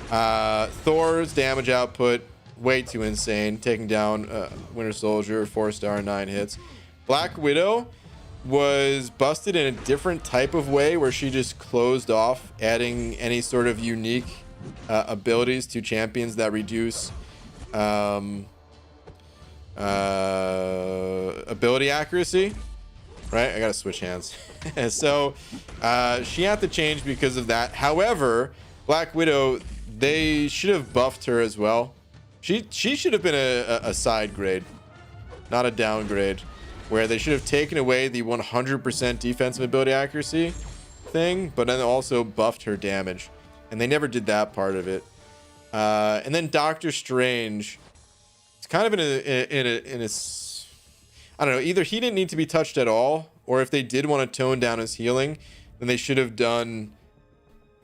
Thor's damage output, way too insane. Taking down Winter Soldier, 4-star, 9 hits. Black Widow was busted in a different type of way where she just closed off adding any sort of unique abilities to champions that reduce ability accuracy, right? I gotta switch hands. So she had to change because of that. However, Black Widow, they should have buffed her as well. She should have been a side grade, not a downgrade, where they should have taken away the 100% defensive ability accuracy thing, but then also buffed her damage, and they never did that part of it. And then Doctor Strange, it's kind of in a I don't know, either he didn't need to be touched at all, or if they did want to tone down his healing, then they should have done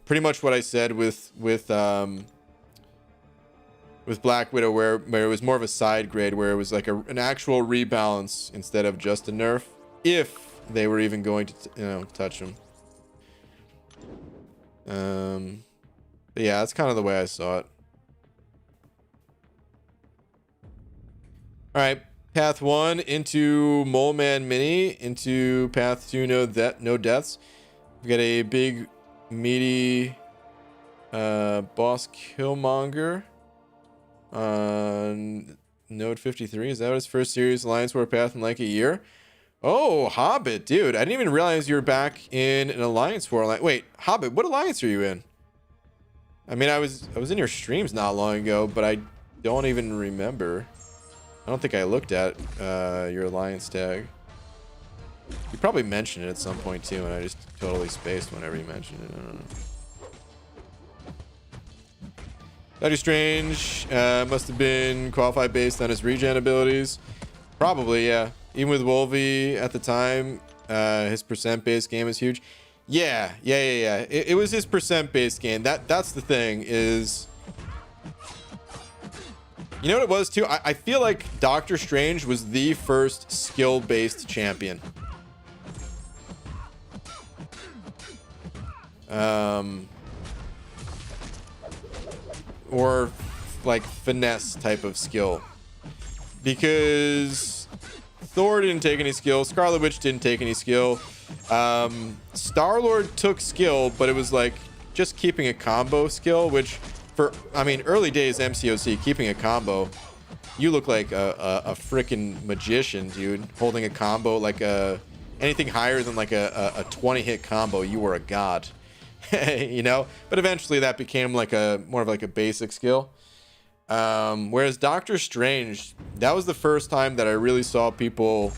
pretty much what I said with Black Widow, where it was more of a side grade, where it was like an actual rebalance instead of just a nerf, if they were even going to touch him. But yeah, that's kind of the way I saw it. All right, path 1 into Mole Man Mini, into path 2 no deaths. We got a big meaty boss Killmonger on node 53. Is that his first serious Alliance War path in like a year? Oh, Hobbit, dude. I didn't even realize you were back in an Alliance War. Wait, Hobbit, what alliance are you in? I mean, I was in your streams not long ago, but I don't even remember. I don't think I looked at your alliance tag. You probably mentioned it at some point too, and I just totally spaced whenever you mentioned it. I don't know. Doctor Strange must have been qualified based on his regen abilities. Probably, yeah. Even with Wolvie at the time, his percent-based game was huge. Yeah. It was his percent-based game. That's the thing is... You know what it was, too? I feel like Doctor Strange was the first skill-based champion. Or, like, finesse type of skill. Because... Thor didn't take any skill. Scarlet Witch didn't take any skill. Star-Lord took skill, but it was like just keeping a combo skill, which for, I mean, early days MCOC, keeping a combo, you look like a freaking magician, dude. Holding a combo, like anything higher than like a 20-hit combo, you were a god. You know? But eventually that became like more of like a basic skill. Whereas Doctor Strange, that was the first time that I really saw people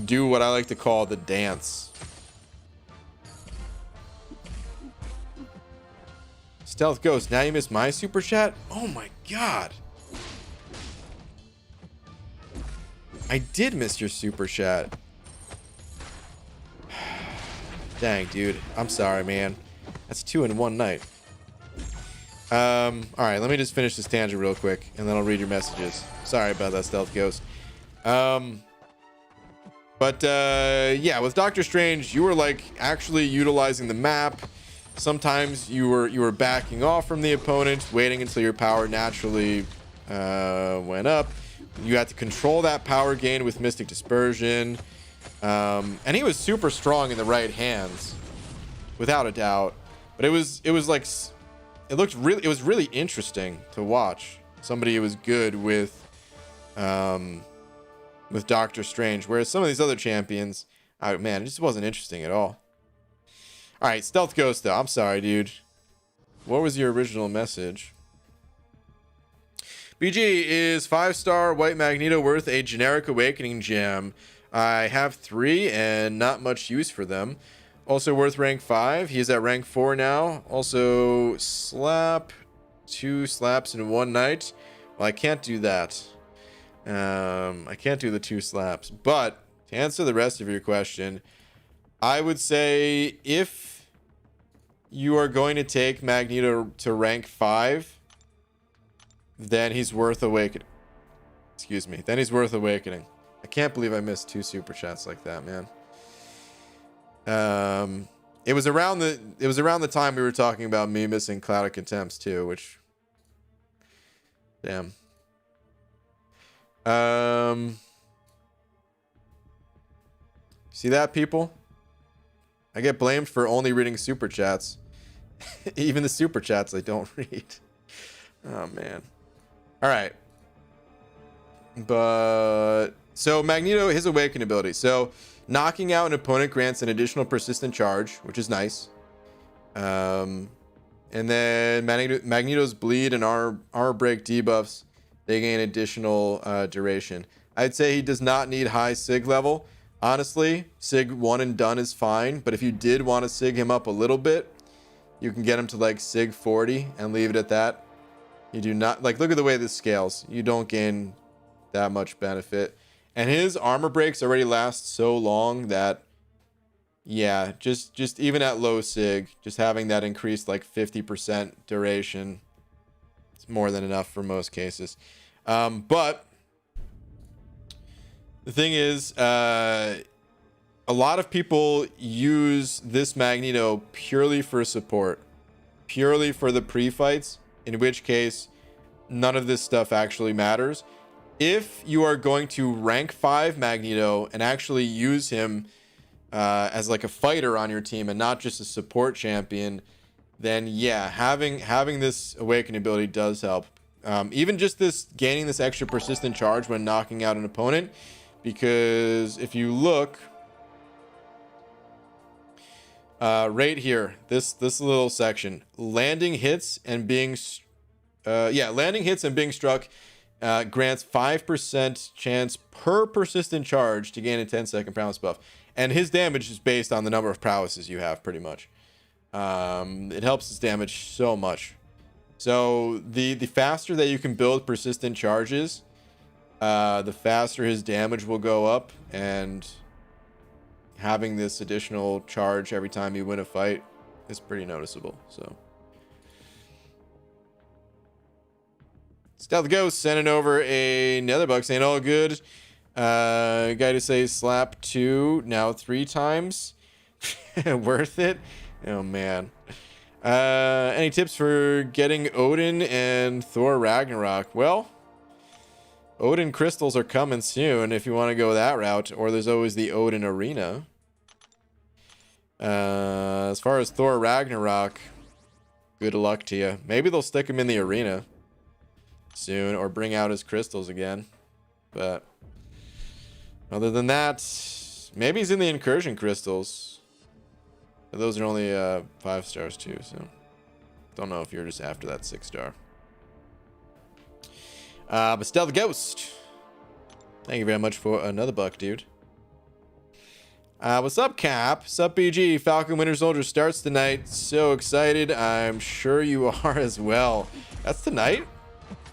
do what I like to call the dance. Stealth Ghost, now you missed my super chat? Oh my god. I did miss your super chat. Dang, dude. I'm sorry, man. That's 2 in one night. All right, let me just finish this tangent real quick, and then I'll read your messages. Sorry about that, Stealth Ghost. Yeah, with Doctor Strange, you were like actually utilizing the map. Sometimes you were backing off from the opponent, waiting until your power naturally went up. You had to control that power gain with Mystic Dispersion, and he was super strong in the right hands, without a doubt. But it was like. It was really interesting to watch somebody who was good with Doctor Strange, whereas some of these other champions, man, it just wasn't interesting at all. All right, Stealth Ghost though, I'm sorry, dude. What was your original message? BG, is 5-star White Magneto worth a generic Awakening gem? I have 3 and not much use for them. Also worth rank 5. He's at rank 4 now. Also slap. 2 slaps in one night. Well, I can't do that. I can't do the 2 slaps. But to answer the rest of your question, I would say if you are going to take Magneto to rank 5, then he's worth awakening. Excuse me. Then he's worth awakening. I can't believe I missed 2 super chats like that, man. It was around the time we were talking about me missing Cloud of Contempts too, which, damn. See that, people? I get blamed for only reading super chats. Even the super chats I don't read. Oh man. All right. But so Magneto, his awaken ability. So knocking out an opponent grants an additional persistent charge, which is nice. And And then Magneto's bleed and armor break debuffs, they gain additional duration. I'd say he does not need high sig level. Honestly, sig 1 and done is fine, but if you did want to sig him up a little bit, you can get him to like sig 40 and leave it at that. You do not, like, look at the way this scales. You don't gain that much benefit. And his armor breaks already last so long that, yeah, just even at low sig, just having that increased like 50% duration, it's more than enough for most cases. But the thing is, a lot of people use this Magneto purely for support, purely for the pre-fights, in which case none of this stuff actually matters. If you are going to rank 5 Magneto and actually use him as like a fighter on your team and not just a support champion, then yeah, having this awakening ability does help. Even just this gaining this extra persistent charge when knocking out an opponent, because if you look right here, this little section, landing hits and being struck grants 5% chance per persistent charge to gain a 10-second prowess buff, and his damage is based on the number of prowesses you have, pretty much. It helps his damage so much. So the faster that you can build persistent charges, the faster his damage will go up, and having this additional charge every time you win a fight is pretty noticeable. So Stealth Ghost sending over another bug saying all good. Guy to say slap 2 now 3 times. Worth it. Oh man. Any tips for getting Odin and Thor Ragnarok? Well, Odin crystals are coming soon if you want to go that route, or there's always the Odin arena. As far as Thor Ragnarok, good luck to you. Maybe they'll stick him in the arena soon, or bring out his crystals again. But other than that, maybe he's in the incursion crystals. But those are only 5 stars too, so don't know if you're just after that 6-star. But Stealth Ghost, thank you very much for another buck, dude. What's up, Cap? What's up, BG? Falcon Winter Soldier starts tonight. So excited. I'm sure you are as well. That's tonight?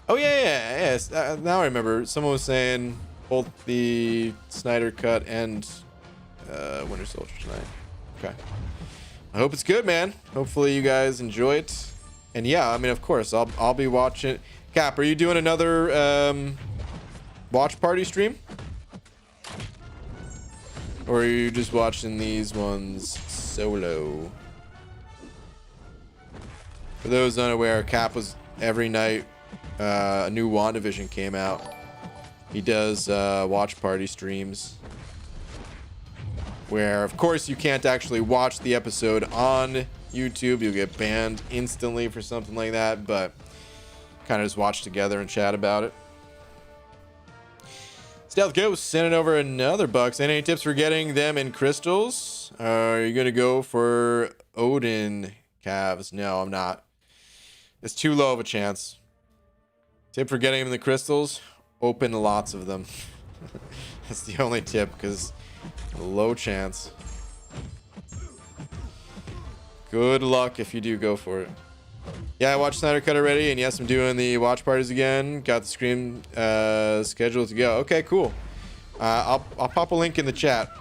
Oh, yeah. Now I remember. Someone was saying both the Snyder cut and Winter Soldier tonight. Okay. I hope it's good, man. Hopefully you guys enjoy it. And yeah, I mean, of course, I'll be watching. Cap, are you doing another watch party stream? Or are you just watching these ones solo? For those unaware, Cap was every night a new WandaVision came out. He does watch party streams where, of course, you can't actually watch the episode on YouTube. You'll get banned instantly for something like that, but kind of just watch together and chat about it. Stealth Ghost sending over another buck. Any tips for getting them in crystals? Are you going to go for Odin calves? No, I'm not. It's too low of a chance. Tip for getting them in the crystals? Open lots of them. That's the only tip, because low chance. Good luck if you do go for it. Yeah, I watched Snyder Cut already, and yes, I'm doing the watch parties again. Got the stream scheduled to go. Okay, cool. I'll pop a link in the chat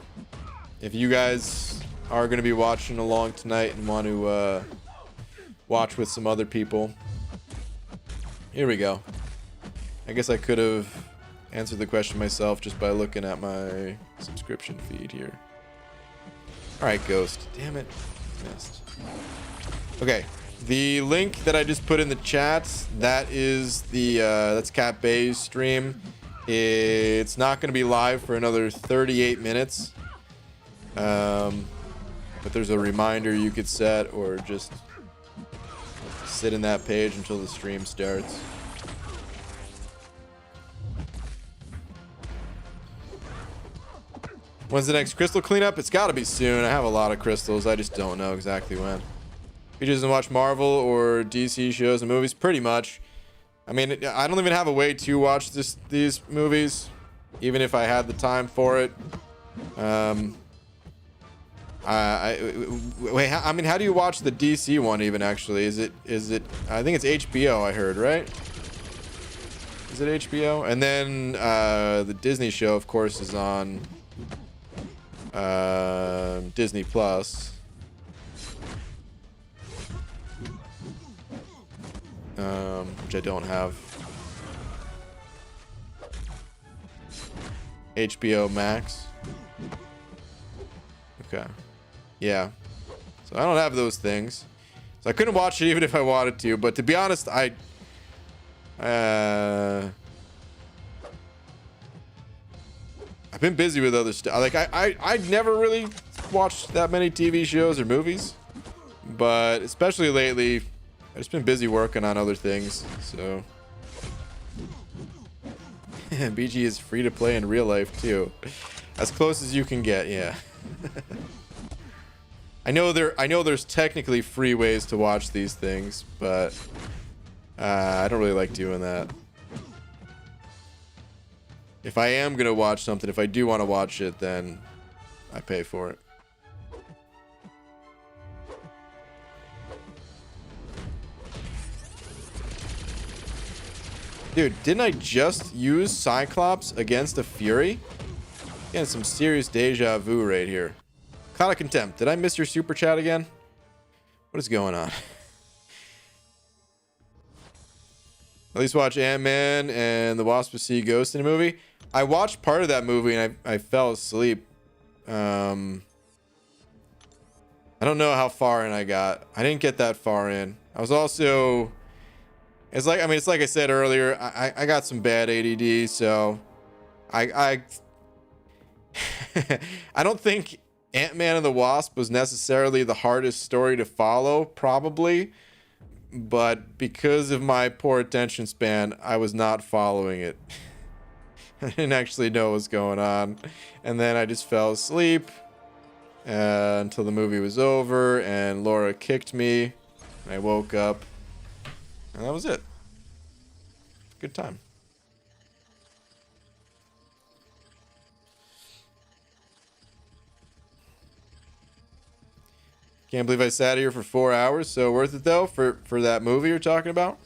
if you guys are going to be watching along tonight and want to watch with some other people. Here we go. I guess I could have answered the question myself just by looking at my subscription feed here. All right, Ghost. Damn it. Missed. Okay. The link that I just put in the chat, that is the that's Cat Bay's stream. It's not going to be live for another 38 minutes. But there's a reminder you could set, or just sit in that page until the stream starts. When's the next crystal cleanup? It's got to be soon. I have a lot of crystals. I just don't know exactly when. He doesn't watch Marvel or DC shows and movies, pretty much. I mean, I don't even have a way to watch these movies, even if I had the time for it. Wait, I mean, how do you watch the DC one even, actually? Is it, I think it's HBO, I heard, right? Is it HBO? And then the Disney show, of course, is on Disney Plus. Which I don't have. HBO Max. Okay. Yeah. So I don't have those things. So I couldn't watch it even if I wanted to. But to be honest, I've been busy with other stuff. Like I never really watched that many TV shows or movies. But especially lately, I've just been busy working on other things. So BG is free to play in real life too. As close as you can get, yeah. I know there's technically free ways to watch these things, but I don't really like doing that. If I am gonna watch something, if I do want to watch it, then I pay for it. Dude, didn't I just use Cyclops against a Fury? Getting some serious deja vu right here. Cloud of Contempt. Did I miss your super chat again? What is going on? At least watch Ant-Man and the Wasp of Sea Ghost in a movie. I watched part of that movie and I fell asleep. I don't know how far in I got. I didn't get that far in. I was also... It's like I said earlier, I got some bad ADD, so I don't think Ant-Man and the Wasp was necessarily the hardest story to follow, probably, but because of my poor attention span, I was not following it. I didn't actually know what was going on, and then I just fell asleep until the movie was over, and Laura kicked me, and I woke up. And that was it. Good time. Can't believe I sat here for 4 hours. So worth it though for that movie you're talking about.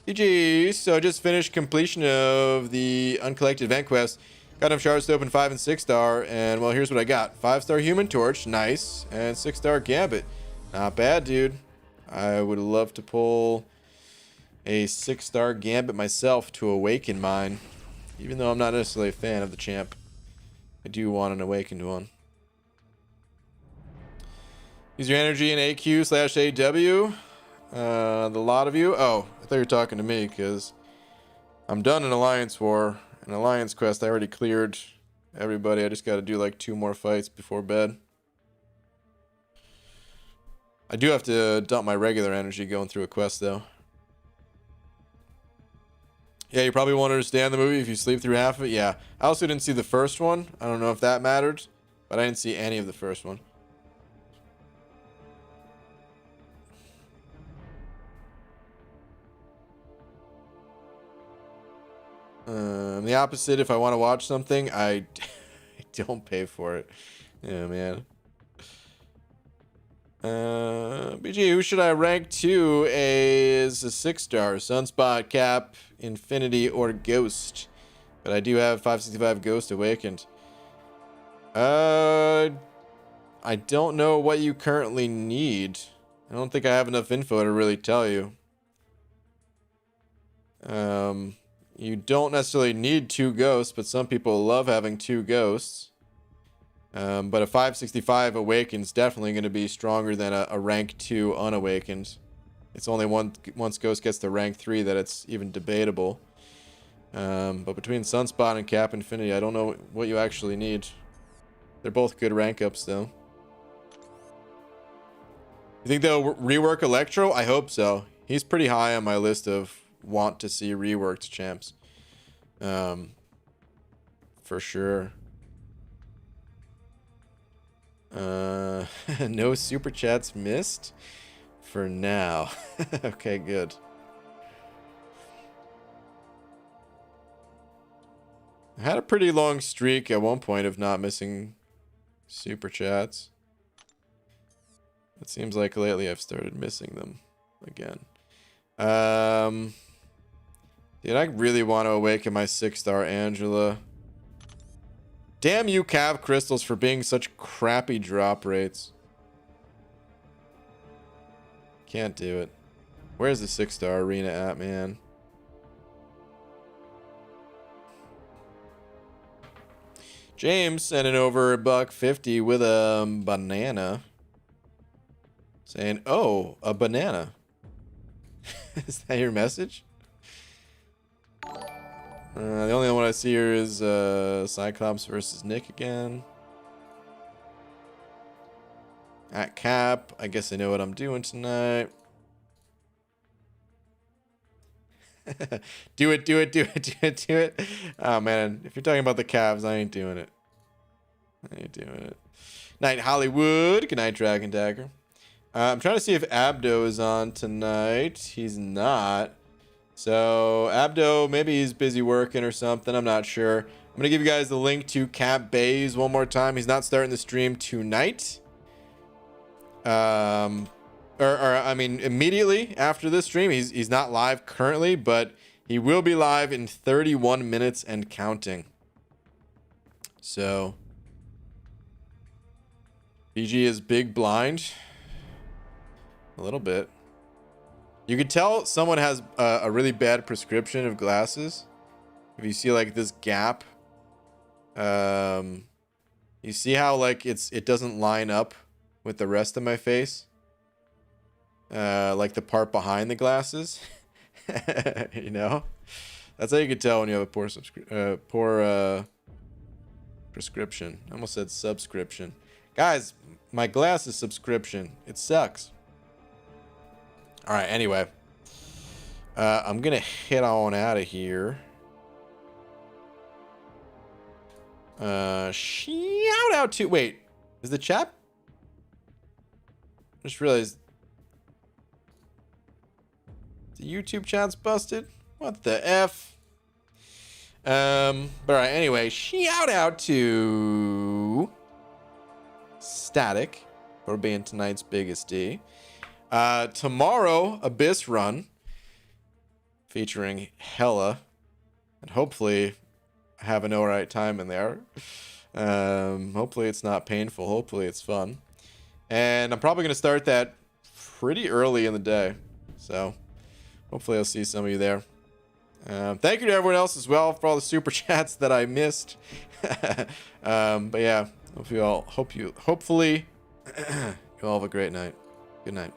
GG. So I just finished completion of the uncollected event quest. Got enough shards to open 5 and 6 star. And well, here's what I got. 5-star Human Torch. Nice. And 6-star Gambit. Not bad, dude. I would love to pull a 6-star Gambit myself to awaken mine. Even though I'm not necessarily a fan of the champ. I do want an awakened one. Use your energy in AQ/AW. The lot of you. Oh, I thought you were talking to me because I'm done in Alliance War. An Alliance quest, I already cleared everybody. I just got to do like 2 more fights before bed. I do have to dump my regular energy going through a quest, though. Yeah, you probably won't understand the movie if you sleep through half of it. Yeah, I also didn't see the first one. I don't know if that mattered, but I didn't see any of the first one. The opposite, if I want to watch something, I don't pay for it. Yeah, man. BG, who should I rank to as a 6-star? Sunspot, Cap, Infinity, or Ghost? But I do have 565 Ghost Awakened. I don't know what you currently need. I don't think I have enough info to really tell you. You don't necessarily need 2 ghosts, but some people love having 2 ghosts. But a 565 awakened is definitely going to be stronger than a rank 2 unawakened. It's only once Ghost gets to rank 3 that it's even debatable. But between Sunspot and Cap Infinity, I don't know what you actually need. They're both good rank ups, though. You think they'll rework Electro? I hope so. He's pretty high on my list of want to see reworked champs. For sure. No super chats missed for now. Okay, good. I had a pretty long streak at one point of not missing super chats. It seems like lately I've started missing them again. Dude, I really want to awaken my 6-star Angela. Damn you, Cav Crystals, for being such crappy drop rates. Can't do it. Where's the 6-star arena at, man? James sending over $1.50 with a banana. Saying, oh, a banana. Is that your message? The only one I see here is Cyclops versus Nick again. At Cap, I guess I know what I'm doing tonight. Do it, do it, do it, do it, do it. Oh man, if you're talking about the Cavs, I ain't doing it. I ain't doing it. Night Hollywood. Good night, Dragon Dagger. I'm trying to see if Abdo is on tonight. He's not. So Abdo, maybe he's busy working or something. I'm not sure. I'm gonna give you guys the link to Cap Bays one more time. He's not starting the stream tonight. I mean, immediately after this stream. He's not live currently, but he will be live in 31 minutes and counting. So BG is big blind. A little bit. You could tell someone has a really bad prescription of glasses. If you see like this gap, you see how like it doesn't line up with the rest of my face, like the part behind the glasses. You know, that's how you can tell when you have a poor prescription. I almost said subscription. Guys, my glasses subscription, it sucks. All right, anyway, I'm gonna head on out of here. Shout out to, wait, is the chat? Just realized the YouTube chat's busted. What the F? But all right, anyway, shout out to Static for being tonight's biggest D. Tomorrow, Abyss Run featuring Hela, and hopefully I have an alright time in there. Hopefully it's not painful. Hopefully it's fun. And I'm probably going to start that pretty early in the day. So hopefully I'll see some of you there. Thank you to everyone else as well for all the super chats that I missed. But yeah, hopefully you all have a great night. Good night.